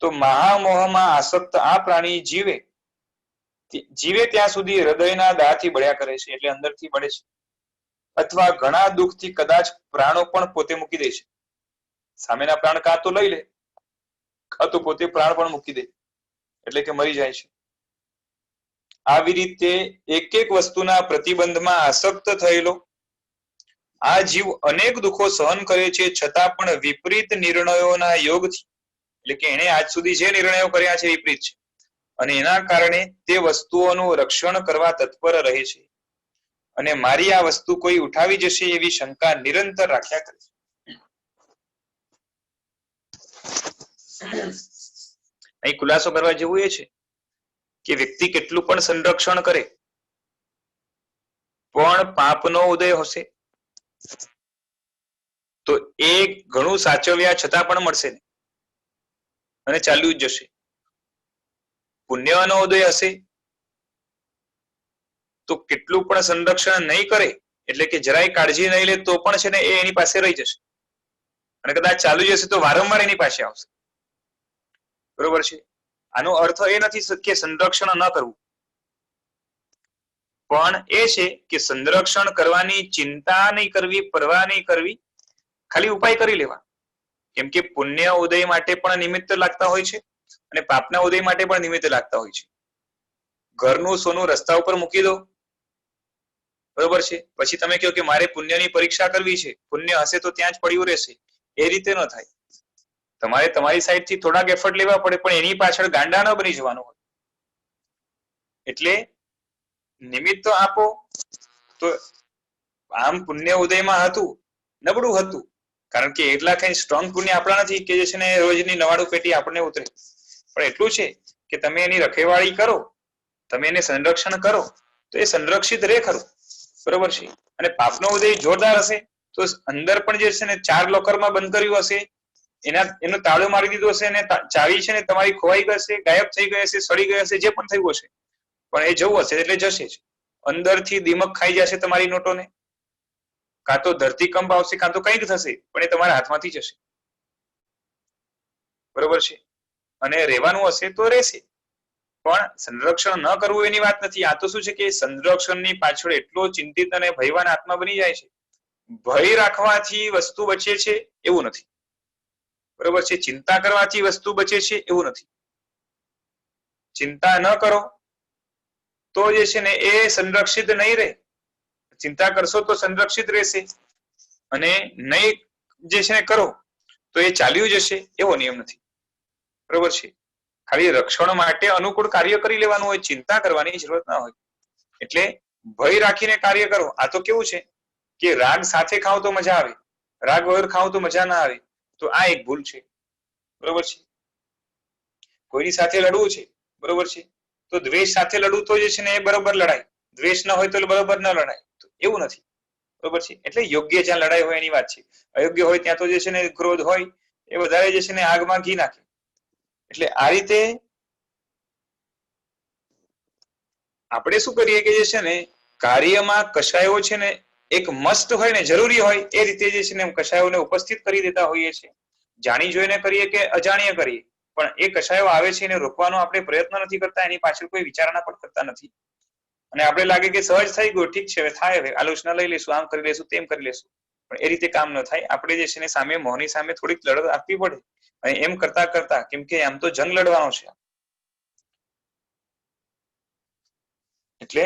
તો મહામોહમાં આસક્ત આ પ્રાણી જીવે ત્યાં સુધી હૃદયના દાહથી બળ્યા કરે છે, એટલે અંદરથી બળે છે, અથવા ઘણા દુઃખથી કદાચ પ્રાણો પણ પોતે મૂકી દે છે. સામેના પ્રાણ કાં તો લઈ લે કાં તો પોતે પ્રાણ પણ મૂકી દે, એટલે કે મરી જાય છે. આવી રીતે એક એક વસ્તુના પ્રતિબંધમાં આસક્ત થયેલો આ જીવ અનેક દુઃખો સહન કરે છે, છતાં પણ વિપરીત નિર્ણયોના યોગથી, એટલે કે એને આજ સુધી જે નિર્ણયો કર્યા છે વિપરીત છે અને એના કારણે તે વસ્તુઓનું રક્ષણ કરવા તત્પર રહે છે અને મારી આ વસ્તુ કોઈ ઉઠાવી જશે એવી શંકા નિરંતર રાખ્યા કરે છે. અહીં ખુલાસો કરવા જેવું એ છે કે વ્યક્તિ કેટલું પણ સંરક્ષણ કરે પણ પાપનો ઉદય હશે તો એ ઘણું સાચવ્યા છતાં પણ મળશે નહીં અને ચાલ્યું જ જશે. પુણ્યનો ઉદય હશે તો કેટલું પણ સંરક્ષણ નહીં કરે એટલે કે જરાય કાળજી નહીં લે તો પણ છે ને એ એની પાસે રહી જશે અને કદાચ ચાલુ જશે તો વારંવાર એની પાસે આવશે. બરોબર છે. આનો અર્થ એ નથી કે સંરક્ષણ ન કરવું, પણ એ છે કે સંરક્ષણ કરવાની ચિંતા નહીં કરવી, પરવા નહીં કરવી, ખાલી ઉપાય કરી લેવા. કેમ કે પુણ્ય ઉદય માટે પણ નિમિત્ત લાગતા હોય છે અને પાપના ઉદય માટે પણ નિમિત્ત લાગતા હોય છે. ઘરનું સોનું રસ્તા ઉપર મૂકી દો, બરોબર છે, પછી તમે કહો કે મારે પુણ્યની પરીક્ષા કરવી છે, પુણ્ય હશે તો ત્યાં જ પડ્યું રહેશે, એ રીતે ન થાય. તમારે તમારી સાઈડ થી થોડાક એફર્ટ લેવા પડે પણ એની પાછળ ગાંડા ન બની જવાનું હોય. એટલે નિમિત્ત આપો તો આમ પુણ્ય ઉદયમાં હતું, નબળું હતું, કારણ કે એટલા કઈ સ્ટ્રોંગ પુણ્ય આપણા નથી કે જે છે ને રોજની 99 પેટી આપણને ઉતરે, પણ એટલું છે કે તમે એની રખેવાળી કરો, તમે એને સંરક્ષણ કરો તો એ સંરક્ષિત રહે ખરું, બરોબર છે. અને પાપનો ઉદય જોરદાર હશે તો અંદર પણ જે છે ને 4 લોકરમાં બંધ કર્યું હશે, એનો તાળું મારી દીધો હશે અને ચાવી છે ને તમારી ખોવાઈ ગઈ, ગાયબ થઈ ગઈ હશે, સડી ગઈ હશે, જે પણ થયું હશે, પણ એ જવું હશે એટલે જશે જ. અંદરથી દીમક ખાઈ જશે તમારી નોટોને, કાં તો ધરતીકંપ આવશે કાં તો કંઈક થશે, પણ એ તમારા હાથમાંથી જશે, બરોબર છે. અને રહેવાનું હશે તો રહેશે, પણ સંરક્ષણ ન કરવું એની વાત નથી. આ તો શું છે કે સંરક્ષણની પાછળ એટલો ચિંતિત અને ભયવાન આત્મા બની જાય છે. ભય રાખવાથી વસ્તુ બચે છે એવું નથી, બરોબર છે. ચિંતા કરવાથી વસ્તુ બચે છે એવું નથી. ચિંતા ન કરો તો જે છે ને એ સંરક્ષિત નહીં રહે, ચિંતા કરશો તો સંરક્ષિત રહેશે, અને નહીં જે છે ને કરો તો એ ચાલ્યું જશે, એવો નિયમ નથી, બરોબર છે. ખાલી રક્ષણ માટે અનુકૂળ કાર્ય કરી લેવાનું હોય, ચિંતા કરવાની જરૂરત ના હોય. એટલે ભય રાખીને કાર્ય કરો. આ તો કેવું છે કે રાગ સાથે ખાવ તો મજા આવે, રાગ વગર ખાવ તો મજા ના આવે, તો આ એક ભૂલ છે, બરોબર છે. કોઈની સાથે લડવું છે, બરોબર છે, તો દ્વેષ સાથે લડવું તો જે છે ને એ બરોબર લડાય, દ્વેષ ના હોય તો બરોબર ન લડાય, એવું નથી, બરોબર છે. એટલે યોગ્ય જ્યાં લડાઈ હોય એની વાત છે. અયોગ્ય હોય ત્યાં તો જે છે ને ક્રોધ હોય એ વધારે જે છે ને આગમાં ઘી નાખે. એટલે આ રીતે આપણે શું કરીએ કે જે છે ને કાર્યમાં કશાયો છે ને એક મસ્ત હોય ને જરૂરી હોય એ રીતે જે છે ને કશાયોને ઉપસ્થિત કરી દેતા હોઈએ છીએ. જાણી જોઈને કરીએ કે અજાણ્ય કરીએ, પણ એ કશાયો આવે છે એને રોકવાનો આપણે પ્રયત્ન નથી કરતા, એની પાછળ કોઈ વિચારણા પણ કરતા નથી. અને આપણે લાગે કે સહજ થઈ ગયું, ઠીક છે, હવે થાય, હવે આલોચના લઈ લેશું, આમ કરી લેશું, તેમ કરી લેશું, પણ એ રીતે કામ ન થાય. આપણે જે છે ને સામે મોહની સામે થોડીક લડત આપવી પડે. અને એમ કરતા કરતા, કેમ કે આમ તો જંગ લડવાનો છે, એટલે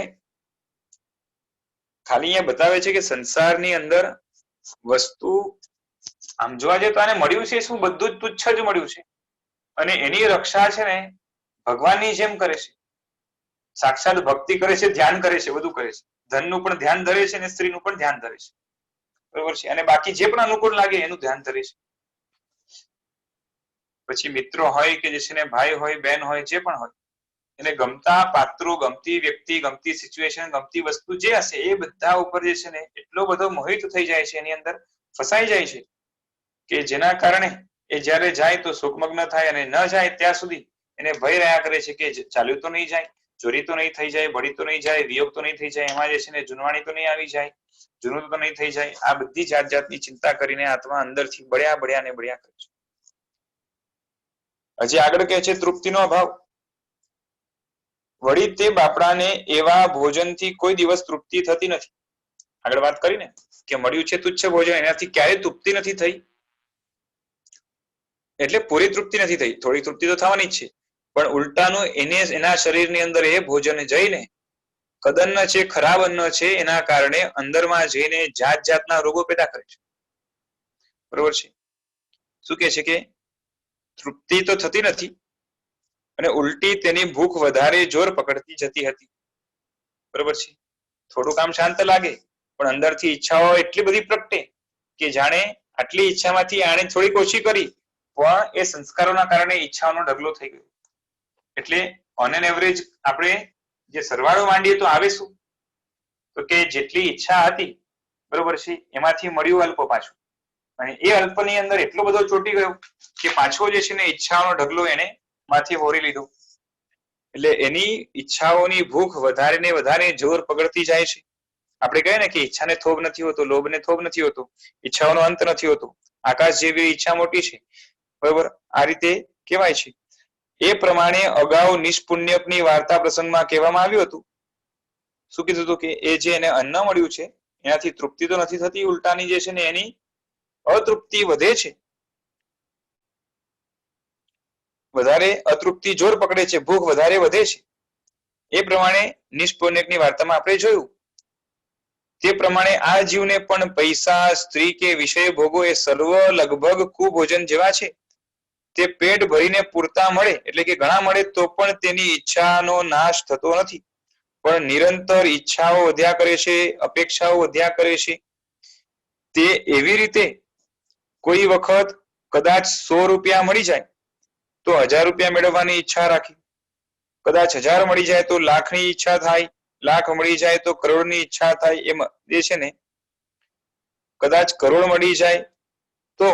ખાલી અહીંયા બતાવે છે કે સંસારની અંદર વસ્તુ આમ જોવા જઈએ તો આને મળ્યું છે શું, બધું જ તુચ્છ જ મળ્યું છે, અને એની રક્ષા છે ને ભગવાનની જેમ કરે છે, સાક્ષાત ભક્તિ કરે છે, ધ્યાન કરે છે, બધું કરે છે. ધનનું પણ ધ્યાન ધરે છે અને સ્ત્રીનું પણ ધ્યાન ધરે છે, બરોબર છે. અને બાકી જે પણ અનુકૂળ લાગે એનું ધ્યાન ધરે છે. પછી મિત્રો હોય કે જે છે ને ભાઈ હોય, બેન હોય, જે પણ હોય, એને ગમતા પાત્રો, ગમતી વ્યક્તિ, ગમતી સિચ્યુએશન, ગમતી વસ્તુ જે હશે એ બધા ઉપર જે છે ને એટલો બધો મોહિત થઈ જાય છે, એની અંદર ફસાઈ જાય છે કે જેના કારણે એ જ્યારે જાય તો શોકમગ્ન થાય, અને ન જાય ત્યાં સુધી એને ભય રહ્યા કરે છે કે ચાલ્યું તો નહીં જાય, ચોરી તો નહીં થઈ જાય, બળી તો નહીં જાય, વિયોગ તો નહીં થઈ જાય, એમાં જે છે ને જુનવાણી તો નહીં આવી જાય, જૂનું તો નહીં થઈ જાય. આ બધી જાત જાતની ચિંતા કરીને આત્મા અંદરથી બળ્યા બળ્યા ને બળ્યા કરે છે. હજી આગળ કહે છે તૃપ્તિનો અભાવ. વળી તે બાપડાને એવા ભોજનથી કોઈ દિવસ તૃપ્તિ થતી નથી. આગળ વાત કરીને કે મળ્યું છે તુચ્છ ભોજન, એનાથી ક્યારેય તૃપ્તિ નથી થઈ, એટલે પૂરી તૃપ્તિ નથી થઈ, થોડી તૃપ્તિ તો થવાની જ છે, પણ ઉલટાનું એને એના શરીરની અંદર એ ભોજન જઈને કદન્ન છે, ખરાબ અન્ન છે, એના કારણે અંદરમાં જઈને જાત જાતના રોગો પેદા કરે છે, બરોબર છે. શું કે છે કે તૃપ્તિ તો થતી નથી અને ઉલટી તેની ભૂખ વધારે જોર પકડતી જતી હતી, બરોબર છે. થોડું કામ શાંત લાગે પણ અંદરથી ઈચ્છાઓ એટલી બધી પ્રગટે કે જાણે આટલી ઈચ્છામાંથી આણે થોડીક ઓછી કરી પણ એ સંસ્કારોના કારણે ઈચ્છાઓનો ઢગલો થઈ ગયો. એટલે ઓન એન એવરેજ આપણે જે સરવાળો માંડીએ તો આવે શું? તો કે જેટલી ઈચ્છા હતી બરોબર છે એમાંથી મળ્યું અલ્પ પાછું, અને એ અલ્પની અંદર એટલો બધો ચોંટી ગયો કે પાછો જે છે ને ઈચ્છાઓનો ઢગલો એને માંથી હોરી લીધો. એટલે એની ઈચ્છાઓની ભૂખ વધારે ને વધારે જોર પકડતી જાય છે. આપણે કહીએ ને કે ઈચ્છાને થોભ નથી હોતો, લોભને થોભ નથી હોતો, ઈચ્છાઓનો અંત નથી હોતો. આકાશ જેવી ઈચ્છા મોટી છે બરોબર, આ રીતે કહેવાય છે. એ પ્રમાણે અગાઉ નિષ્પુણ્યકની વાર્તા પ્રસંગમાં કહેવામાં આવ્યું હતું. શું કીધું હતું કે એ જે એને અન્ન મળ્યું છે એનાથી તૃપ્તિ તો નથી થતી, ઉલટાની જે છે ને એની અતૃપ્તિ વધે છે, વધારે અતૃપ્તિ જોર પકડે છે, ભૂખ વધારે વધે છે. એ પ્રમાણે નિષ્પુણ્યકની વાર્તામાં આપણે જોયું. તે પ્રમાણે આ જીવને પણ પૈસા, સ્ત્રી કે વિષય ભોગો એ સર્વ લગભગ કુભોજન જેવા છે. તે પેટ ભરીને પૂરતા મળે એટલે કે ઘણા મળે તો પણ તેની ઈચ્છાનો નાશ થતો નથી, પણ નિરંતર ઈચ્છાઓ વધ્યા કરે છે, અપેક્ષાઓ વધ્યા કરે છે. તે એવી રીતે કોઈ વખત કદાચ 100 રૂપિયા મળી જાય તો 1000 રૂપિયા મેળવવાની ઈચ્છા રાખી, કદાચ 1000 મળી જાય તો લાખની ઈચ્છા થાય, લાખ મળી જાય તો કરોડની ઈચ્છા થાય. એમ જે છે ને કદાચ કરોડ મળી જાય તો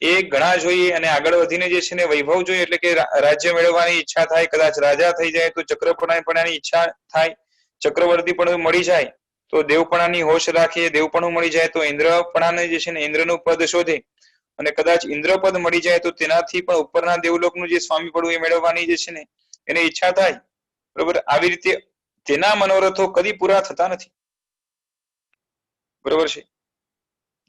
એ ઘણા જોઈએ અને આગળ વધીને જે છે ને વૈભવ જોઈએ એટલે કે રાજ્ય મેળવવાની ઈચ્છા થાય, કદાચ રાજા થઈ જાય તો ચક્રપણાની ઈચ્છા થાય, ચક્રવર્તી પણ મળી જાય તો દેવપણાની હોશ રાખે, દેવપણું મળી જાય તો ઇન્દ્રપણાને જે છે ને ઇન્દ્રનું પદ શોધે, અને કદાચ ઇન્દ્રપદ મળી જાય તો તેનાથી પણ ઉપરના દેવલોકનું જે સ્વામી પડવું એ મેળવવાની જે છે ને એને ઈચ્છા થાય બરોબર. આવી રીતે તેના મનોરથો કદી પૂરા થતા નથી બરોબર છે.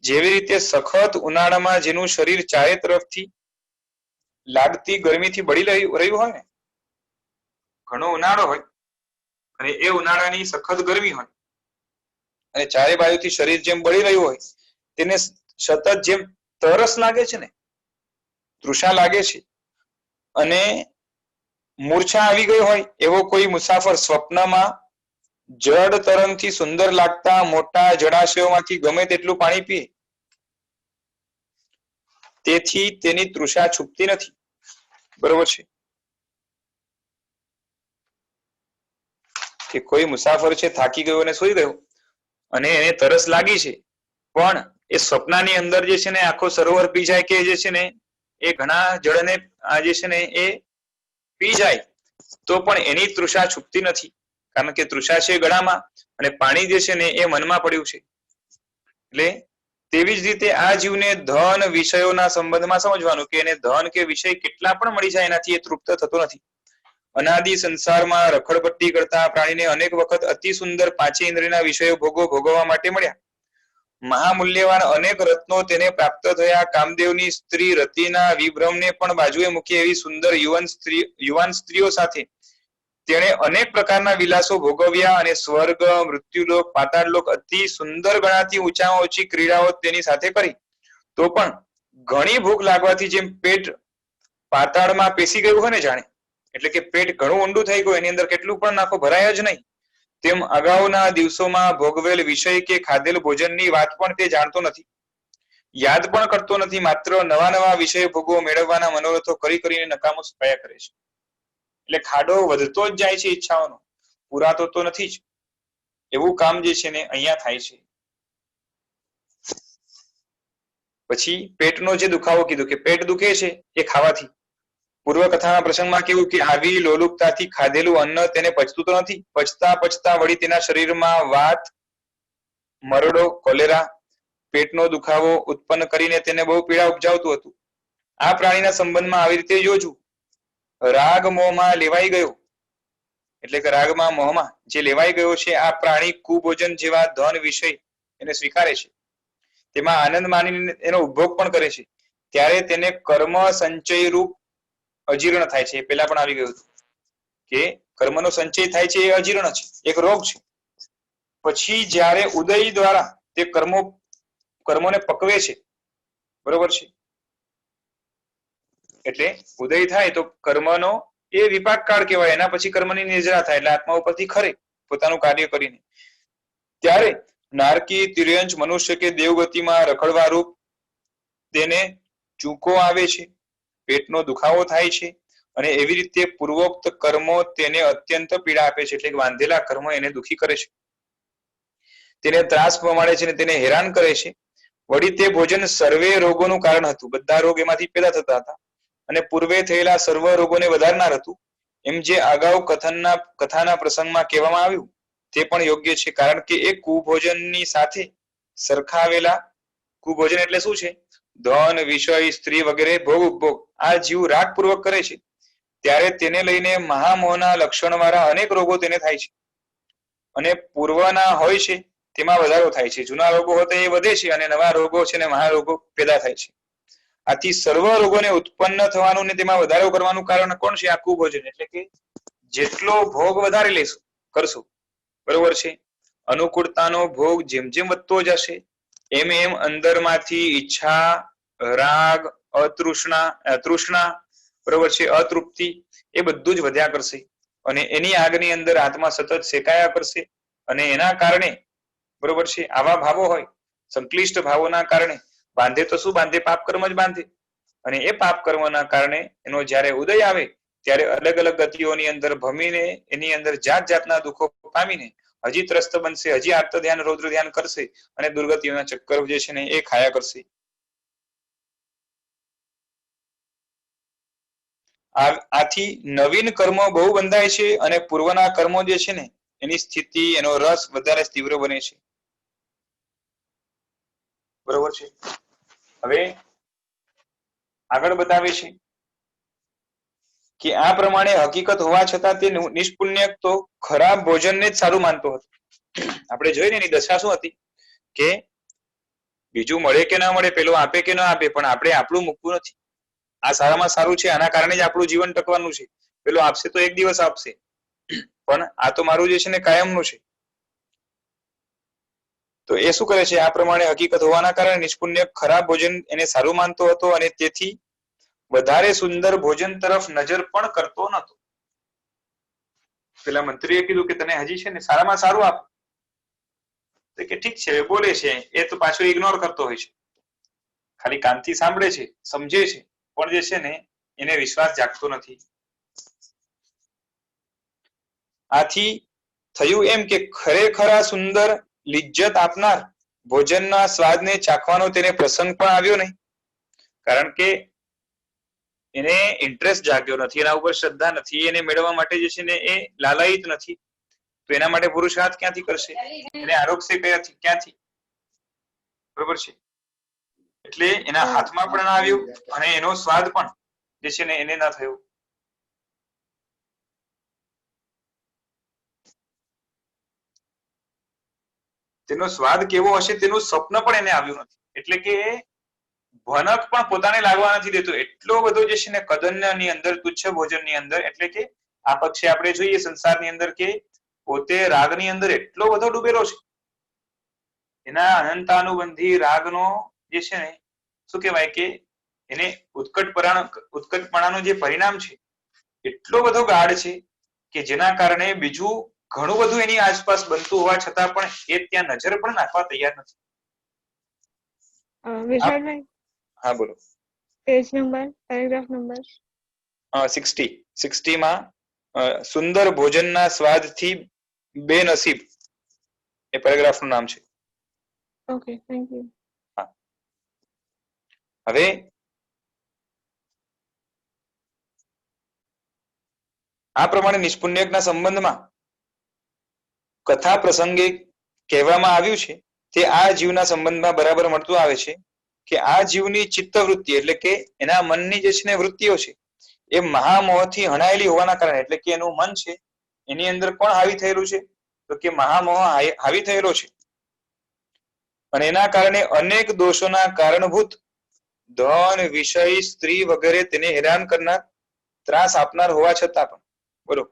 જેવી રીતે સખત ઉનાળામાં જેનું શરીર ચારે તરફથી લાગતી ગરમીથી બળી રહ્યું હોય ને, ઘણો ઉનાળો હોય અને એ ઉનાળાની સખત ગરમી હોય અને ચારે બાજુથી શરીર જેમ બળી રહ્યું હોય, તેને સતત જેમ તરસ લાગે છે ને, તૃષા લાગે છે, અને મૂર્છા આવી ગઈ હોય એવો કોઈ મુસાફર સ્વપ્નમાં જળ તરંગથી સુંદર લાગતા મોટા જળાશયોમાંથી ગમે તેટલું પાણી પીએ, તેથી તેની તૃષા છૂપતી નથી બરોબર છે. કે કોઈ મુસાફર છે થાકી ગયો અને સૂઈ ગયો અને એને તરસ લાગી છે, પણ એ સ્વપ્નની અંદર જે છે ને આખો સરોવર પી જાય કે જે છે ને એ ઘણા જળને આ જે છે ને એ પી જાય તો પણ એની તૃષા છૂપતી નથી, કારણ કે તૃષા છે ગળામાં અને પાણી જે છે ને એ મનમાં પડ્યું છે. એટલે તેવી જ રીતે આ જીવને ધન વિષયોના સંબંધમાં સમજવાનું કે એને ધન કે વિષય કેટલા પણ મળી જાય એનાથી એ તૃપ્ત થતો નથી. અનાદિ સંસારમાં રખડપટ્ટી કરતા પ્રાણીને અનેક વખત અતિ સુંદર પાંચે ઇન્દ્રિયના વિષયો ભોગવવા માટે મળ્યા. મહામૂલ્યવાન અનેક રત્નો તેને પ્રાપ્ત થયા. કામદેવની સ્ત્રી રતિના વિભ્રમને પણ બાજુએ મૂકી એવી સુંદર યુવાન સ્ત્રીઓ સાથે તેણે અનેક પ્રકારના વિલાસો ભોગવ્યા અને સ્વર્ગ, મૃત્યુલોક, પાતાળલોક અતિ સુંદર ગણાતી ઊંચામાં ઊંચી ક્રીડાઓ તેની સાથે કરી. તો પણ ઘણી ભૂખ લાગવાથી જેમ પેટ પાતાળમાં પેસી ગયું હોય ને જાણે, એટલે કે પેટ ઘણું ઊંડું થઈ ગયું, એની અંદર કેટલું પણ નાખો ભરાય જ નહીં, તેમ અગાઉના દિવસોમાં ભોગવેલ વિષય કે ખાધેલ ભોજનની વાત પણ તે જાણતો નથી, યાદ પણ કરતો નથી. માત્ર નવા નવા વિષય ભોગવો મેળવવાના મનોરથો કરી કરીને નકામો સફાયા કરે છે. એટલે ખાડો વધતો જ જાય છે ઈચ્છાઓનો, પૂરાતો તો નથી જ. એવું કામ જે છે ને અહીંયા થાય છે. પછી પેટનો જે દુખાવો કીધો કે પેટ દુખે છે એ ખાવાથી. પૂર્વ કથાના પ્રસંગમાં કેવું કે આવી લોલુપતાથી ખાધેલું અન્ન તેને પચતું તો નથી, પચતા પચતા વળી તેના શરીરમાં વાત, મરડો, કોલેરા, પેટનો દુખાવો ઉત્પન્ન કરીને તેને બહુ પીડા ઉપજાવતું હતું. આ પ્રાણીના સંબંધમાં આવી રીતે યોજવું. રાગ મોહમાં લેવાઈ ગયો, એટલે કે રાગમાં મોહમાં જે લેવાઈ ગયો છે આ પ્રાણી કુભોજન જેવા ધન વિષય એને સ્વીકારે છે, તેમાં આનંદ માનીને એનો ઉપભોગ પણ કરે છે. ત્યારે તેને કર્મ સંચય રૂપ અજીર્ણ થાય છે. એ પેલા પણ આવી ગયું હતું કે કર્મનો સંચય થાય છે એ અજીર્ણ છે, એક રોગ છે. પછી જ્યારે ઉદય દ્વારા તે કર્મોને પકવે છે બરોબર છે, એટલે ઉદય થાય તો કર્મનો એ વિપાક કાળ કહેવાય, એના પછી કર્મની નિર્જરા થાય એટલે આત્મા ઉપરથી ખરે પોતાનું કાર્ય કરીને. ત્યારે નારકી, તિર્યંચ, મનુષ્ય કે દેવગતિમાં રખડવા રૂપ તેને ચૂકો આવે છે. પેટનો દુખાવો થાય છે અને એવી રીતે પૂર્વોક્ત કર્મો તેને અત્યંત પીડા આપે છે, એટલે કે બાંધેલા કર્મો એને દુખી કરે છે, તેને ત્રાસ પમાડે છે અને તેને હેરાન કરે છે. વળી તે ભોજન સર્વે રોગોનું કારણ હતું, બધા રોગ એમાંથી પેદા થતા હતા અને પૂર્વે થયેલા સર્વ રોગોને વધારનાર હતું. એમ જે અગાઉ કથાના પ્રસંગમાં કહેવામાં આવ્યું તે પણ યોગ્ય છે, કારણ કે એ કુભોજનની સાથે સરખાવેલા, કુભોજન એટલે શું છે? ધન, વિષય, સ્ત્રી વગેરે ભોગ ઉપભોગ આ જીવ રાગપૂર્વક કરે છે ત્યારે તેને લઈને મહામોહના લક્ષણ વાળા અનેક રોગો તેને થાય છે અને પૂર્વના હોય છે તેમાં વધારો થાય છે. જૂના રોગો હોય તો એ વધે છે અને નવા રોગો છે ને મહારોગો પેદા થાય છે. આથી સર્વ રોગોને ઉત્પન્ન થવાનું ને તેમાં વધારો કરવાનું કારણ કોણ છે? આ કુભોજન. એટલે કે જેટલો ભોગ વધારે લેશું કરશું, બરોબર છે, અનુકૂળતાનો ભોગ જેમ જેમ વધતો જશે એમ એમ અંદરમાંથી ઈચ્છા, રાગ, તૃષ્ણા, બરોબર છે, અતૃપ્તિ એ બધું જ વધ્યા કરશે અને એની આગની અંદર આત્મા સતત શેકાયા કરશે અને એના કારણે, બરોબર છે, આવા ભાવો હોય, સંક્લિષ્ટ ભાવોના કારણે બાંધે તો શું બાંધે? પાપ કર્મ જ બાંધે અને એ પાપ કર્મના કારણે એનો જ્યારે ઉદય આવે ત્યારે અલગ અલગ ગતિઓની અંદર ભમીને એની અંદર જાત જાતના દુઃખો પામીને હજી ત્રસ્ત બનશે, હજી આર્ત ધ્યાન, રૌદ્ર ધ્યાન કરશે અને દુર્ગતિઓના ચક્કર જે છે ને એ ખાયા કરશે. આથી નવીન કર્મો બહુ બંધાય છે અને પૂર્વના કર્મો જે છે ને એની સ્થિતિ, એનો રસ વધારે તીવ્ર બને છે, બરોબર છે. હવે આગળ બતાવે છે કે આ પ્રમાણે હકીકત હોવા છતાં તે નિષ્પુણ્ય તો ખરાબ ભોજનને જ સારું માનતો હતો. આપણે જોઈને એની દશા શું હતી કે બીજું મળે કે ના મળે, પેલો આપે કે ના આપે, પણ આપણે આપણું મૂકવું નથી. આ સારામાં સારું છે, આના કારણે જ આપણું જીવન ટકવાનું છે. પેલો આપશે તો એક દિવસ આપશે, પણ આ તો મારું જે છે ને કાયમનું છે. તો એ શું કરે છે? આ પ્રમાણે હકીકત હોવાના કારણે નિષ્પુણ્ય ખરાબ ભોજન એને સારું માનતો હતો અને તેથી વધારે સુંદર ભોજન તરફ નજર પણ કરતો નતો. પેલા મંત્રીએ કીધું કે તને હજી છે ને સારામાં સારું આપ, તો કે ઠીક છે, બોલે છે, એ તો પાછો ઇગ્નોર કરતો હોય છે, ખાલી કાનથી સાંભળે છે, સમજે છે, પણ જે છે ને એને વિશ્વાસ જાગતો નથી. આથી થયું એમ કે ખરેખર આ સુંદર લિજ્જત આપનાર ભોજનના સ્વાદને ચાખવાનો તેને પ્રસંગ પણ આવ્યો નહીં, કારણ કે એને ઇન્ટરેસ્ટ જાગ્યો નથી, એના ઉપર શ્રદ્ધા નથી, એને મેળવવા માટે જે છે ને એ લાલાયિત નથી, તો એના માટે પુરુષાર્થ ક્યાંથી કરશે? એને આરોગશે ક્યાંથી? બરોબર છે. એટલે એના હાથમાં પણ ના આવ્યું અને એનો સ્વાદ પણ જે છે ને એને ના થયો. તેનો સ્વાદ કેવો હશે તેનું સ્વપ્ન પણ એને આવ્યું નથી. એટલે કે ભનક પણ પોતાને લાગવા નથી દેતો, એટલો બધો જે છે ને કદનની અંદર, તુચ્છ ભોજનની અંદર. એટલે કે આ પક્ષે આપણે જોઈએ સંસારની અંદર કે પોતે રાગની અંદર એટલો બધો ડૂબેલો છે, એના અનંતાનુબંધી રાગનો જે છે ને શું કહેવાય કે એને ઉત્કટપણાનું જે પરિણામ છે એટલો બધો ગાઢ છે કે જેના કારણે બીજું ઘણું બધું એની આસપાસ બનતું હોવા છતાં પણ એ ત્યાં નજર પણ નાખવા તૈયાર નથી. વિશાલભાઈ, હા બોલો. પેજ નંબર, પેરેગ્રાફ નંબર 60 માં સુંદર ભોજનના સ્વાદથી બેનસીબ એ પેરેગ્રાફનું નામ છે. Okay, thank you. હવે આ પ્રમાણે નિષ્પુણ્યકના સંબંધમાં કથા પ્રસંગે કહેવામાં આવ્યું છે તે આ જીવના સંબંધમાં બરાબર મળતું આવે છે કે આ જીવની ચિત્તવૃત્તિ એટલે કે એના મનની જે છે ને વૃત્તિઓ છે એ મહામોહથી હણાયેલી હોવાના કારણે, એટલે કે એનું મન છે એની અંદર કોણ હાવી થયેલું છે? તો કે મહામોહ હાવી થયેલો છે અને એના કારણે અનેક દોષોના કારણભૂત ધન, વિષય, સ્ત્રી વગેરે તેને હેરાન કરનાર, ત્રાસ આપનાર હોવા છતાં પણ, બરોબર,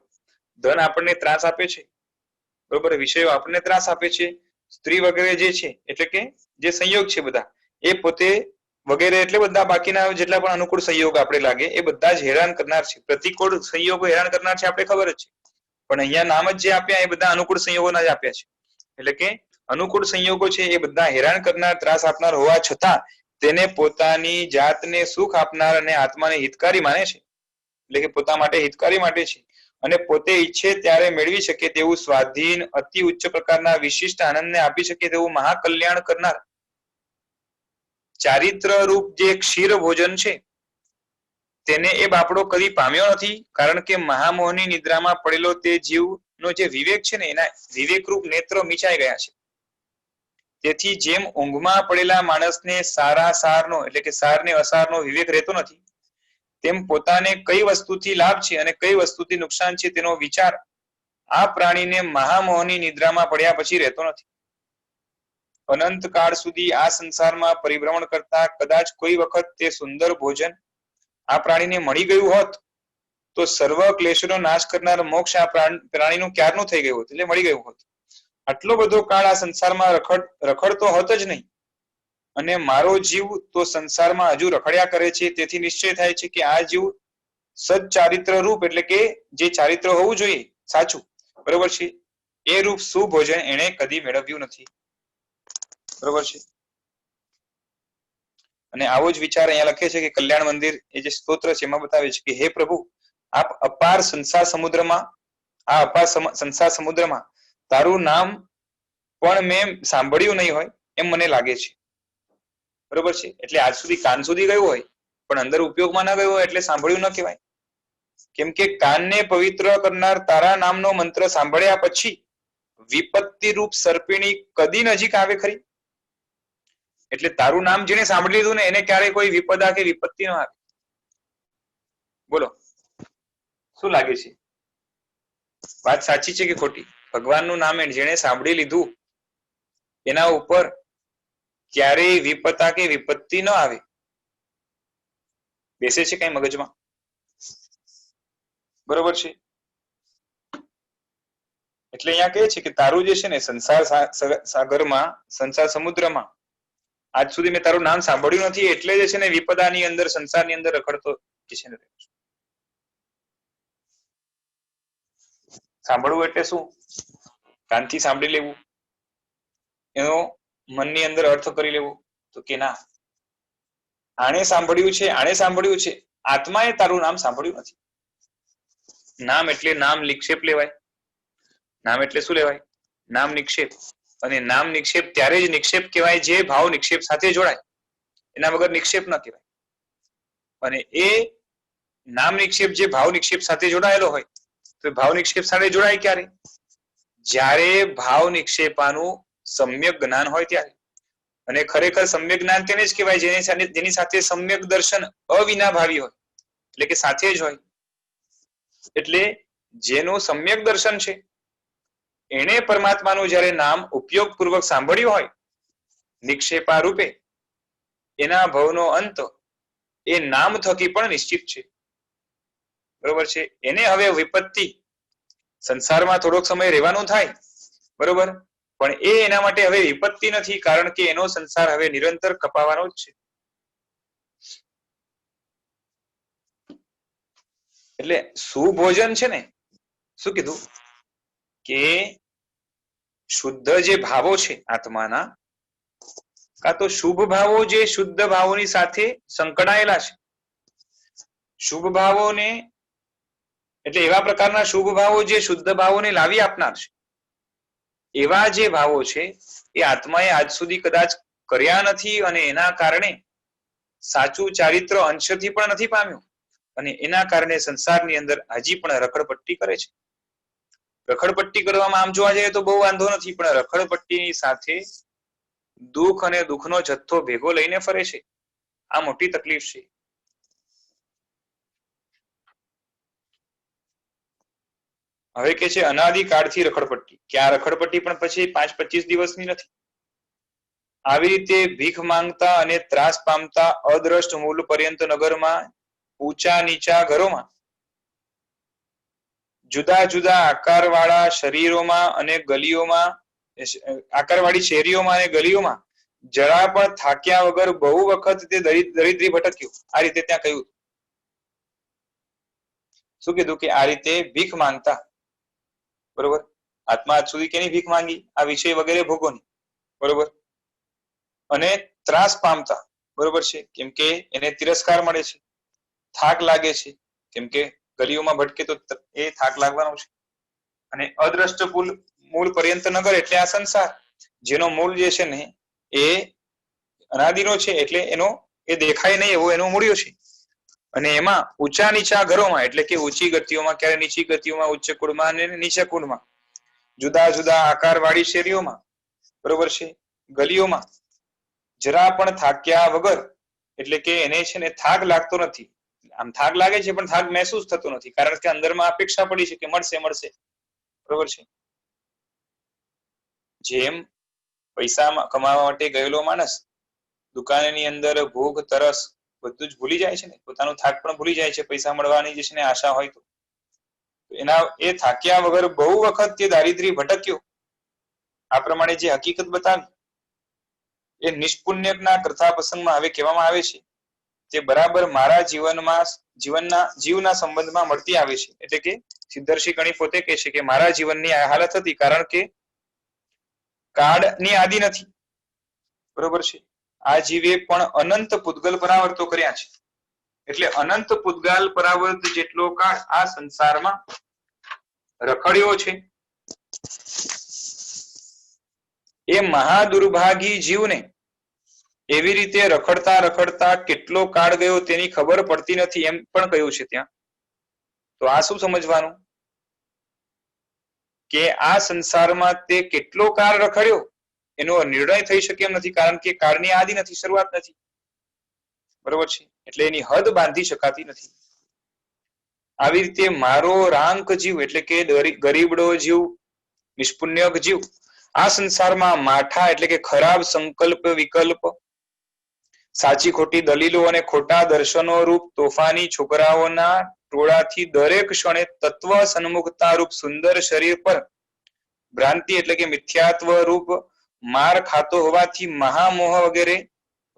ધન આપણને ત્રાસ આપે છે, બરોબર, વિષયો આપણને ત્રાસ આપે છે, સ્ત્રી વગેરે જે છે એટલે કે જે સંયોગ છે બધા એ પોતે વગેરે એટલે બધા બાકીના જેટલા પણ અનુકૂળ સંયોગ આપણે લાગે એ બધા જ હેરાન કરનાર છે. પ્રતિકૂળ સંયોગો હેરાન કરનાર છે આપણે ખબર જ છે, પણ અહીંયા નામ જ જે આપ્યા એ બધા અનુકૂળ સંયોગોના જ આપ્યા છે. એટલે કે અનુકૂળ સંયોગો છે એ બધા હેરાન કરનાર, ત્રાસ આપનાર હોવા છતાં તેને પોતાની જાતને સુખ આપનાર અને આત્માને હિતકારી માને છે, એટલે કે પોતા માટે હિતકારી માટે છે, અને પોતે ઈચ્છે ત્યારે મેળવી શકે તેવું સ્વાધીન અતિ ઉચ્ચ પ્રકારના વિશિષ્ટ આનંદને આપી શકે તેવું મહાકલ્યાણ કરનાર ચારિત્ર રૂપ જે ક્ષીર ભોજન છે તેને એ બાપડો કદી પામ્યો નથી, કારણ કે મહામોહની નિદ્રામાં પડેલો તે જીવનો જે વિવેક છે ને એના વિવેકરૂપ નેત્રો મીચાઈ ગયા છે. તેથી જેમ ઊંઘમાં પડેલા માણસને સારા સારનો એટલે કે સારને અસારનો વિવેક રહેતો નથી, તેમ પોતાને કઈ વસ્તુથી લાભ છે અને કઈ વસ્તુથી નુકસાન છે તેનો વિચાર આ પ્રાણીને મહામોહની નિદ્રામાં પડ્યા પછી રહેતો નથી. અનંત કાળ સુધી આ સંસારમાં પરિભ્રમણ કરતા કદાચ કોઈ વખત તે સુંદર ભોજન આ પ્રાણીને મળી ગયું હોત તો સર્વ ક્લેશનો નાશ કરનાર મોક્ષ આ પ્રાણીનું ક્યારનું થઈ ગયું હોત, એટલે મળી ગયું હોત. આટલો બધો કાળ આ સંસારમાં રખડતો હોત જ નહીં, અને મારો જીવ તો સંસારમાં હજુ રખડ્યા કરે છે. તેથી નિશ્ચય થાય છે કે આ જીવ સચ્ચારિત્ર રૂપ એટલે કે જે ચારિત્ર હોવું જોઈએ સાચું, બરોબર છે, એ રૂપ સુભોજન એને કદી મેળવ્યું નથી. બરોબર છે. અને આવો જ વિચાર અહીંયા લખે છે કે કલ્યાણ મંદિર એ જે સ્તોત્ર છે એમાં બતાવે છે કે હે પ્રભુ, આપ અપાર સંસાર સમુદ્રમાં આ અપાર સંસાર સમુદ્રમાં તારું નામ પણ મેં સાંભળ્યું નહીં હોય એમ મને લાગે છે. બરોબર છે. એટલે આજ સુધી કાન સુધી ગયું હોય પણ અંદર ઉપયોગમાં ના ગયું હોય એટલે સાંભળ્યું ન કહેવાય. કેમ કે કાનને પવિત્ર કરનાર તારા નામનો મંત્ર સાંભળ્યા પછી વિપત્તિ રૂપ સર્પિણી કદી નજીક આવે ખરી? એટલે તારું નામ જેને સાંભળી લીધું ને એને ક્યારે કોઈ વિપદા કે વિપત્તિ ન આવે. બોલો શું લાગે છે? વાત સાચી છે કે ખોટી? ભગવાનનું નામ જેને સાંભળી લીધું એના ઉપર ક્યારેય વિપતા કે વિપત્તિ ન આવે. બેસે છે કઈ મગજમાં? બરોબર છે. એટલે અહીંયા કહે છે કે તારું જે છે ને સંસાર સાગરમાં સંસાર સમુદ્રમાં આજ સુધી મેં તારું નામ સાંભળ્યું નથી, એટલે જે છે ને વિપદાની અંદર સંસારની અંદર રખડતો છે ને. સાંભળવું એટલે શું? કાનથી સાંભળી લેવું, એનો મનની અંદર અર્થ કરી લેવો? તો કે ના, આણે સાંભળ્યું છે, આત્માએ તારું નામ સાંભળ્યું નથી. નામ એટલે નામ નિક્ષેપ લેવાય. નામ એટલે શું લેવાય? નામ નિક્ષેપ. અને નામ નિક્ષેપ ત્યારે જ નિક્ષેપ કહેવાય જે ભાવ નિક્ષેપ સાથે જોડાય, એના વગર નિક્ષેપ ન કહેવાય. અને એ નામ નિક્ષેપ જે ભાવ નિક્ષેપ સાથે જોડાયેલો હોય, તો ભાવ નિક્ષેપ સાથે જોડાય ક્યારે? જ્યારે ભાવ નિક્ષેપાનું સમ્યક જ્ઞાન હોય ત્યારે. અને ખરેખર સમ્યક જ્ઞાન તેને જ કહેવાય જેની સાથે સમ્યક દર્શન અવિનાભાવી હોય, એટલે કે સાથે જ હોય. એટલે જેનું સમ્યક દર્શન છે એને પરમાત્માનું જ્યારે નામ ઉપયોગપૂર્વક સાંભળ્યું હોય નિક્ષેપા રૂપે, એના ભવનો અંત એ નામ થકી પણ નિશ્ચિત છે. બરોબર છે. એને હવે વિપત્તિ સંસારમાં થોડોક સમય રહેવાનું થાય, બરોબર, પણ એ એના માટે હવે વિપત્તિ નથી, કારણ કે એનો સંસાર હવે નિરંતર કપાવાનો જ છે. એટલે સુભોજન છે ને, શું કીધું કે શુદ્ધ જે ભાવો છે આત્માના, કા તો શુભ ભાવો જે શુદ્ધ ભાવોની સાથે સંકળાયેલા છે. શુભ ભાવોને એટલે એવા પ્રકારના શુભ ભાવો જે શુદ્ધ ભાવોને લાવી આપનાર છે, એવા જે ભાવો છે એ આત્માએ આજ સુધી કદાચ કર્યા નથી, અને એના કારણે સાચું ચારિત્ર અંશથી પણ નથી પામ્યું, અને એના કારણે સંસારની અંદર હજી પણ રખડપટ્ટી કરે છે. રખડપટ્ટી કરવામાં આમ જોવા જઈએ તો બહુ વાંધો નથી, પણ રખડપટ્ટીની સાથે દુઃખ અને દુઃખનો જથ્થો ભેગો લઈને ફરે છે. આ મોટી તકલીફ છે. હવે કે છે અનાદિકાળથી રખડપટ્ટી, કે આ રખડપટ્ટી પણ પછી 5-25 દિવસની નથી. આવી રીતે ભીખ માંગતા અને ત્રાસ પામતા અદ્રષ્ટ મૂળ પર્યંત નગરમાં ઊંચા નીચા ઘરોમાં જુદા જુદા આકારવાળા શરીરોમાં અને ગલીઓમાં, આકારવાળી શેરીઓમાં અને ગલીઓમાં જરા પણ થાક્યા વગર બહુ વખત તે દરિદ્રી ભટક્યું. આ રીતે ત્યાં કહ્યું. શું કીધું કે આ રીતે ભીખ માંગતા, બરોબર, આત્મા આજ સુધી કેની ભીખ માંગી? આ વિષય વગેરે ભોગોની, બરોબર, અને ત્રાસ પામતા, બરોબર છે, કેમ કે એને તિરસ્કાર મળે છે, થાક લાગે છે, કેમ કે ગલીઓમાં ભટકે તો એ થાક લાગવાનો છે. અને અદ્રષ્ટ મૂળ પર્યંત નગર એટલે આ સંસાર, જેનો મૂળ જે છે ને એ અનાદિનો છે, એટલે એનો એ દેખાય નહીં એવો એનો મૂળ્યો છે. અને એમાં ઊંચા નીચા ઘરોમાં એટલે કે ઊંચી ગતિઓમાં, ક્યારે નીચી ગતિઓમાં, ઉચ્ચ કુળમાં અને નીચા કુળમાં, જુદા જુદા આકાર વાળી શેરીઓમાં, બરોબર છે, ગલીઓમાં જરા પણ થાક્યા વગર, એટલે કે એને છે ને થાક લાગતો નથી. આમ થાક લાગે છે પણ થાક મહેસૂસ થતો નથી, કારણ કે અંદરમાં અપેક્ષા પડી છે કે મળશે મળશે, બરોબર છે. જેમ પૈસા કમાવા માટે ગયેલો માણસ દુકાનની અંદર ભૂખ તરસ બધું જ ભૂલી જાય છે ને, પોતાનો થાક પણ ભૂલી જાય છે પૈસા મળવાની જે છે ને આશા હોય તો. એના એ થાક્યા વગર બહુ વખત તે દારિદ્ર્ય ભટક્યો, આ પ્રમાણે જે હકીકત બતાવી એ નિષ્પુણ્યના કથા પ્રસંગમાં હવે કહેવામાં આવે છે તે બરાબર મારા જીવના સંબંધમાં મળતી આવે છે. એટલે કે સિદ્ધર્ષિ ગણી પોતે કહે છે કે મારા જીવનની આ હાલત હતી, કારણ કે કાળની આદિ નથી, બરોબર છે. આ જીવે પણ અનંત પૂતગલ પરાવર્તો કર્યા છે, એટલે અનંત પૂતગલ પરાવર્ત જેટલો કાળ આ સંસારમાં રખડ્યો છે. એ મહાદુર્ભાગી જીવને એવી રીતે રખડતા રખડતા કેટલો કાળ ગયો તેની ખબર પડતી નથી, એમ પણ કહ્યું છે ત્યાં. તો આ શું સમજવાનું કે આ સંસારમાં તે કેટલો કાળ રખડ્યો એનો નિર્ણય થઈ શકે એમ નથી, કારણ કે કાળની આદિ નથી, શરૂઆત નથી, બરોબર છે. એટલે એની હદ બાંધી શકાતી નથી. આવી રીતે મારો રાંક જીવ એટલે કે ગરીબડો જીવ, નિષ્પુણ્યક જીવ આ સંસારમાં માઠા એટલે કે ખરાબ સંકલ્પ વિકલ્પ, સાચી ખોટી દલીલો અને ખોટા દર્શનો રૂપ તોફાની છોકરાઓના ટોળાથી દરેક ક્ષણે તત્વ સન્મુખતા રૂપ સુંદર શરીર પર ભ્રાંતિ એટલે કે મિથ્યાત્વ રૂપ માર ખાતો હોવાથી મહામોહ વગેરે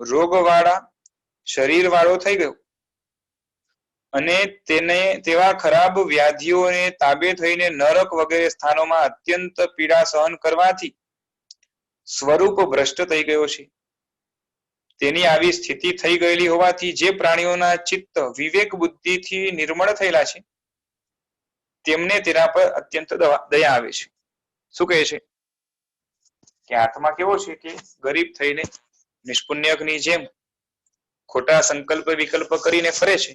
રોગવાળા શરીર વાળો થઈ ગયો, અને તેને તેવા ખરાબ વ્યાધિઓને તાબે થઈને નરક વગેરે સ્થાનોમાં અત્યંત પીડા સહન કરવાથી સ્વરૂપ ભ્રષ્ટ થઈ ગયો છે. તેની આવી સ્થિતિ થઈ ગયેલી હોવાથી જે પ્રાણીઓના ચિત્ત વિવેક બુદ્ધિથી નિર્મળ થયેલા છે તેમને તેના પર અત્યંત દયા આવે છે. શું કહે છે કે આત્મા કેવો છે કે ગરીબ થઈને નિષ્પુણ્યકની જેમ ખોટા સંકલ્પ વિકલ્પ કરીને ફરે છે,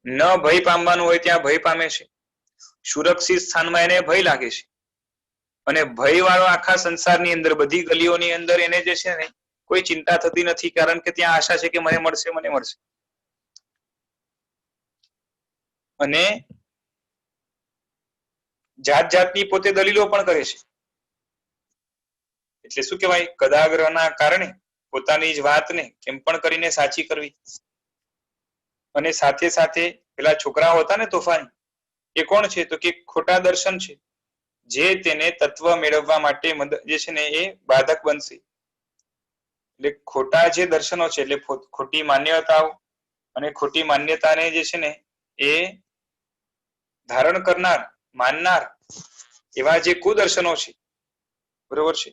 ન ભય પામવાનું હોય ત્યાં ભય પામે છે, સુરક્ષિત સ્થાનમાં એને ભય લાગે છે, અને ભય વાળો આખા સંસારની અંદર બધી ગલીઓની અંદર એને જે છે ને કોઈ ચિંતા થતી નથી, કારણ કે ત્યાં આશા છે કે મને મળશે મને મળશે. અને જાત જાતની પોતે દલીલો પણ કરે છે. એટલે શું કહેવાય, કદાગ્રહના કારણે પોતાની જ વાતને કેમ પણ કરીને સાચી કરવી. અને સાથે સાથે પેલા છોકરાઓ હતા ને તોફાની, એ કોણ છે તો કે ખોટા દર્શન છે, જે તેને તત્વ મેળવવા માટે જે છે ને એ બાધક બનશે. એટલે ખોટા જે દર્શનો છે એટલે ખોટી માન્યતાઓ અને ખોટી માન્યતાને જે છે ને એ ધારણ કરનાર માનનાર એવા જે કુદર્શનો છે, બરોબર છે,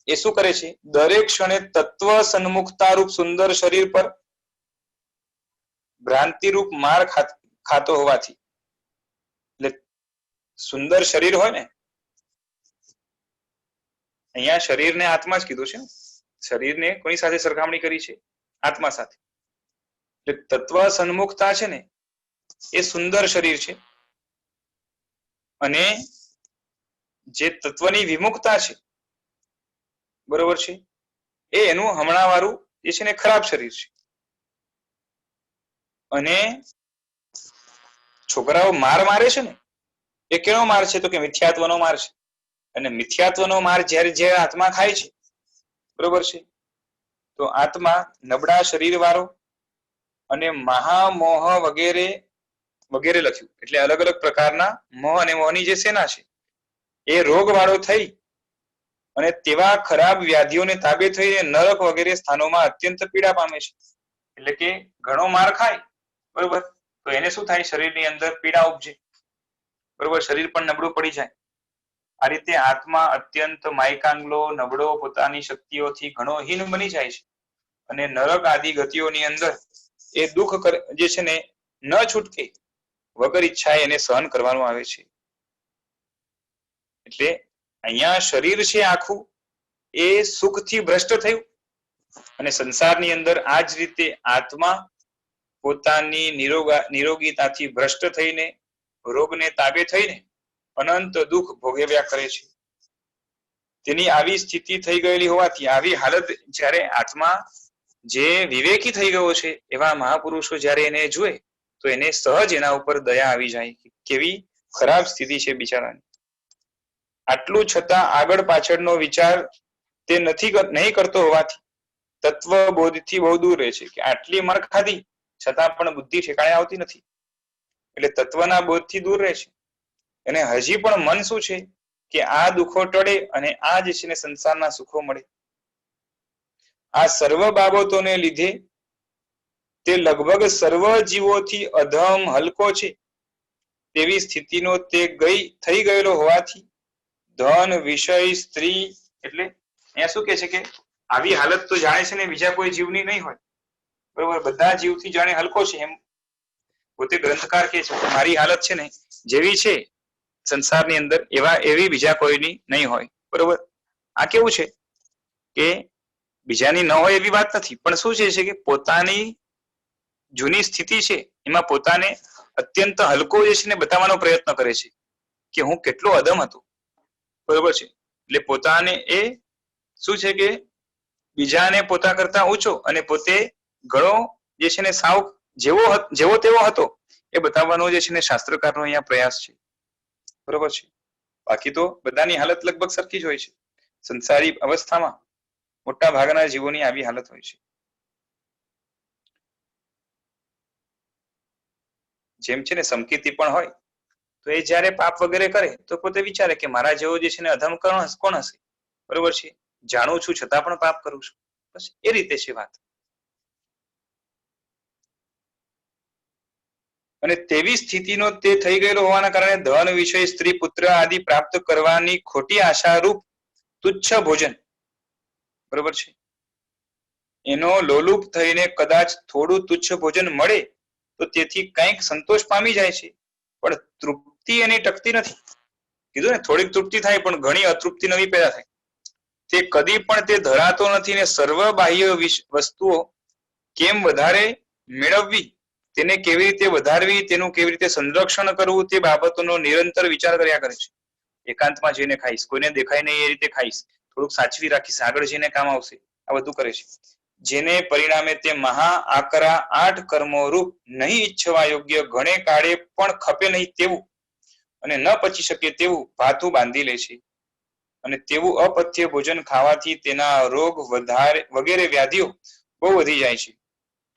એ શું કરે છે દરેક ક્ષણે તત્વ સન્મુખતા રૂપ સુંદર શરીર પર ભ્રાંતિ રૂપ માર ખાતો હોવાથી, એટલે સુંદર શરીર હોય ને, અહીંયા શરીરને આત્મા જ કીધું છે, શરીરને કોની સાથે સરખામણી કરી છે, આત્મા સાથે. એટલે તત્વ સન્મુખતા છે ને એ સુંદર શરીર છે, અને જે તત્વની વિમુખતા છે, બરોબર છે, એ એનું હમણાં વાળું જે છે ને ખરાબ શરીર છે. અને છોકરાઓ માર મારે છે ને એ કેવો માર છે તો કે મિથ્યાત્વનો માર છે, અને મિથ્યાત્વનો માર જ્યારે જ્યારે આત્મા ખાય છે, બરોબર છે, તો આત્મા નબળા શરીર વાળો અને મહામોહ વગેરે વગેરે લખ્યું, એટલે અલગ અલગ પ્રકારના મોહ અને મોહની જે સેના છે એ રોગ વાળો થઈ અને તેવા ખરાબ વ્યાધિઓને તાબે થઈને નરક વગેરે સ્થાનોમાં અત્યંત પીડા પામે છે. એટલે કે ઘણો માર ખાય, બરોબર, તો એને શું થાય, શરીરની અંદર પીડા ઉપજે, બરોબર, શરીર પણ નબળું પડી જાય. આ રીતે આત્મા અત્યંત માયકાંગલો, નબળો, પોતાની શક્તિઓથી ઘણો હીન બની જાય છે અને નરક આદિ ગતિઓની અંદર એ દુઃખ જે છે ને ન છૂટકે વગર ઈચ્છાએ એને સહન કરવાનું આવે છે. એટલે અહીંયા શરીર છે આખું એ સુખથી ભ્રષ્ટ થયું અને સંસારની અંદર આ જ રીતે આત્મા પોતાની નિરોગીતાથી ભ્રષ્ટ થઈને રોગને તાબે થઈને અનંત દુઃખ ભોગવ્યા કરે છે. તેની આવી સ્થિતિ થઈ ગયેલી હોવાથી આવી હાલત જ્યારે આત્મા જે વિવેકી થઈ ગયો છે એવા મહાપુરુષો જ્યારે એને જોએ તો એને સહજ એના ઉપર દયા આવી જાય. કેવી ખરાબ સ્થિતિ છે બિચારાની. આટલું છતાં આગળ પાછળનો વિચાર તે નહીં કરતો હોવાથી તત્વબોધથી બહુ દૂર રહે છે. કે આટલી માર ખાધી છતાં પણ બુદ્ધિ ઠેકાણે આવતી નથી એટલે તત્વના બોધથી દૂર રહે છે. અને હજી પણ મન શું છે કે આ દુઃખો ટળે અને આ જે છે ને સંસારના સુખો મળે. આ સર્વ બાબતોને લીધે તે લગભગ સર્વ જીવોથી અધમ હલકો છે તેવી સ્થિતિનો તે થઈ ગયેલો હોવાથી ધન, વિષય, સ્ત્રી એટલે અહીંયા શું કે છે કે આવી હાલત તો જાણે છે ને બીજા કોઈ જીવની નહીં હોય. બરોબર, બધા જીવથી જાણે હલકો છે એમ પોતે ગ્રંથકાર કે છે મારી હાલત છે ને જેવી છે સંસારની અંદર એવી બીજા કોઈની નહીં હોય. બરોબર, આ કેવું છે કે બીજાની ન હોય એવી વાત નથી, પણ શું છે કે પોતાની જૂની સ્થિતિ છે એમાં પોતાને અત્યંત હલકો જે છે ને બતાવવાનો પ્રયત્ન કરે છે કે હું કેટલો અધમ હતો. બરોબર છે, એટલે પોતાને એ શું છે કે બીજાને પોતા કરતા ઊંચો અને પોતે ઘણો જે છે ને સાવ જેવો તેવો હતો એ બતાવવાનો જે છે ને શાસ્ત્રકારનો અહીંયા પ્રયાસ છે. બરોબર છે, બાકી તો બધાની હાલત લગભગ સરખી જ હોય છે. સંસારી અવસ્થામાં મોટા ભાગના જીવોની આવી હાલત હોય છે. જેમ છે ને સમકીર્તિ પણ હોય તો એ જયારે પાપ વગેરે કરે તો પોતે વિચારે કે મારા જેવો જે છે ને અધમ કોણ હશે. બરોબર છે, જાણું છું છતાં પણ પાપ કરું છું. બસ એ રીતે છે વાત. અને તેવી સ્થિતિનો તે થઈ ગયેલો હોવાના કારણે ધન, વિષય, સ્ત્રી, પુત્ર આદિ પ્રાપ્ત કરવાની ખોટી આશારૂપ તુચ્છ ભોજન, બરોબર છે, એનો લોલુપ થઈને કદાચ થોડું તુચ્છ ભોજન મળે તો તેથી કંઈક સંતોષ પામી જાય છે, પણ તૃપ્તિ એની ટકતી નથી. કીધું ને થોડીક તૃપ્તિ થાય પણ ઘણી અતૃપ્તિ નવી પેદા થાય. તે કદી પણ તે ધરાતો નથી ને સર્વ બાહ્ય વસ્તુઓ કેમ વધારે મેળવવી, તેને કેવી રીતે વધારવી, તેનું કેવી રીતે સંરક્ષણ કરવું તે બાબતોનો નિરંતર વિચાર કર્યા કરે છે. એકાંતમાં જઈને ખાઈશ, કોઈને દેખાય નહીં એ રીતે ખાઈશ, થોડુંક સાચવી રાખીશ, આગળ જઈને કામ આવશે, આ બધું કરે છે. જેને પરિણામે તે મહા આકરા 8 કર્મો રૂપ નહીં ઈચ્છવા યોગ્ય ઘણે કાળે પણ ખપે નહીં તેવું અને ન પચી શકે તેવું ભાથું બાંધી લે છે. અને તેવું અપથ્ય ભોજન ખાવાથી તેના રોગ વગેરે વ્યાધિઓ બહુ વધી જાય છે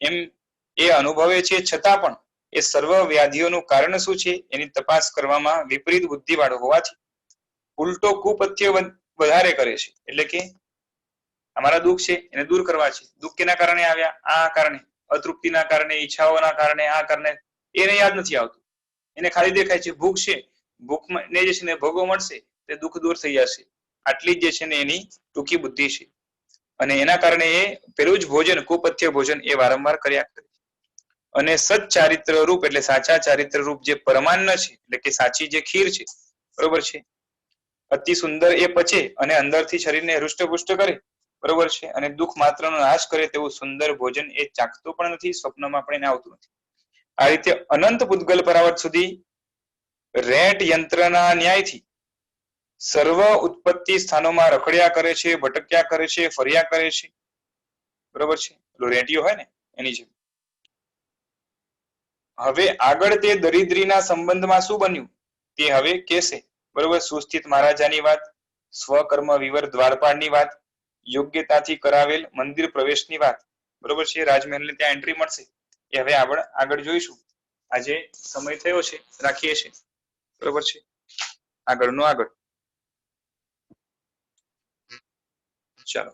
એમ એ અનુભવે છે. છતાં પણ એ સર્વ વ્યાધિઓનું કારણ શું છે એની તપાસ કરવામાં વિપરીત બુદ્ધિવાળો હોવાથી ઉલટો કુપથ્ય વધારે કરે છે. એટલે કે અમારા દુઃખ છે એને દૂર કરવા છે. દુઃખ કેના કારણે આવ્યા? આ કારણે, અતૃપ્તિના કારણે, ઈચ્છાઓના કારણે, આ કારણે એને યાદ નથી આવતું. એને ખાલી દેખાય છે ભૂખ છે, ભૂખને જે છે ને ભોગો મળશે તે દુઃખ દૂર થઈ જશે. આટલી જ જે છે ને એની ટૂંકી બુદ્ધિ છે અને એના કારણે એ પેલું જ ભોજન, કુપથ્ય ભોજન એ વારંવાર કર્યા કરે. અને સચ્ચારિત્ર રૂપ એટલે સાચા ચારિત્ર રૂપ જે પરમાન્ન છે એટલે કે સાચી જે ખીર છે, બરોબર છે, અતિ સુંદર એ પચે અને અંદરથી શરીરને હૃષ્ટપુષ્ટ કરે, બરોબર છે, અને દુઃખ માત્રનો નાશ કરે તેવું સુંદર ભોજન એ ચાખતું પણ નથી, સ્વપ્નમાં પણ એને આવતું નથી. આ રીતે અનંત પૂતગલ પરાવર્ત સુધી રેટ યંત્રના ન્યાયથી સર્વ ઉત્પત્તિ સ્થાનોમાં રખડ્યા કરે છે, ભટક્યા કરે છે, ફર્યા કરે છે, બરોબર છે, પેલો રેડિયો હોય ને એની જેમ. હવે આગળ તે દરિદ્રીના સંબંધમાં શું બન્યું તે હવે કહેશે. બરોબર, સુસ્થિત મહારાજાની વાત, સ્વકર્મ વિવર દ્વારપાળની વાત, યોગ્યતાથી કરાવેલ મંદિર પ્રવેશની વાત, બરોબર છે, રાજમહેલને ત્યાં એન્ટ્રી મળશે એ હવે આગળ જોઈશું. આજે સમય થયો છે, રાખીએ છીએ, બરોબર છે, આગળનું આગળ. ચાલો.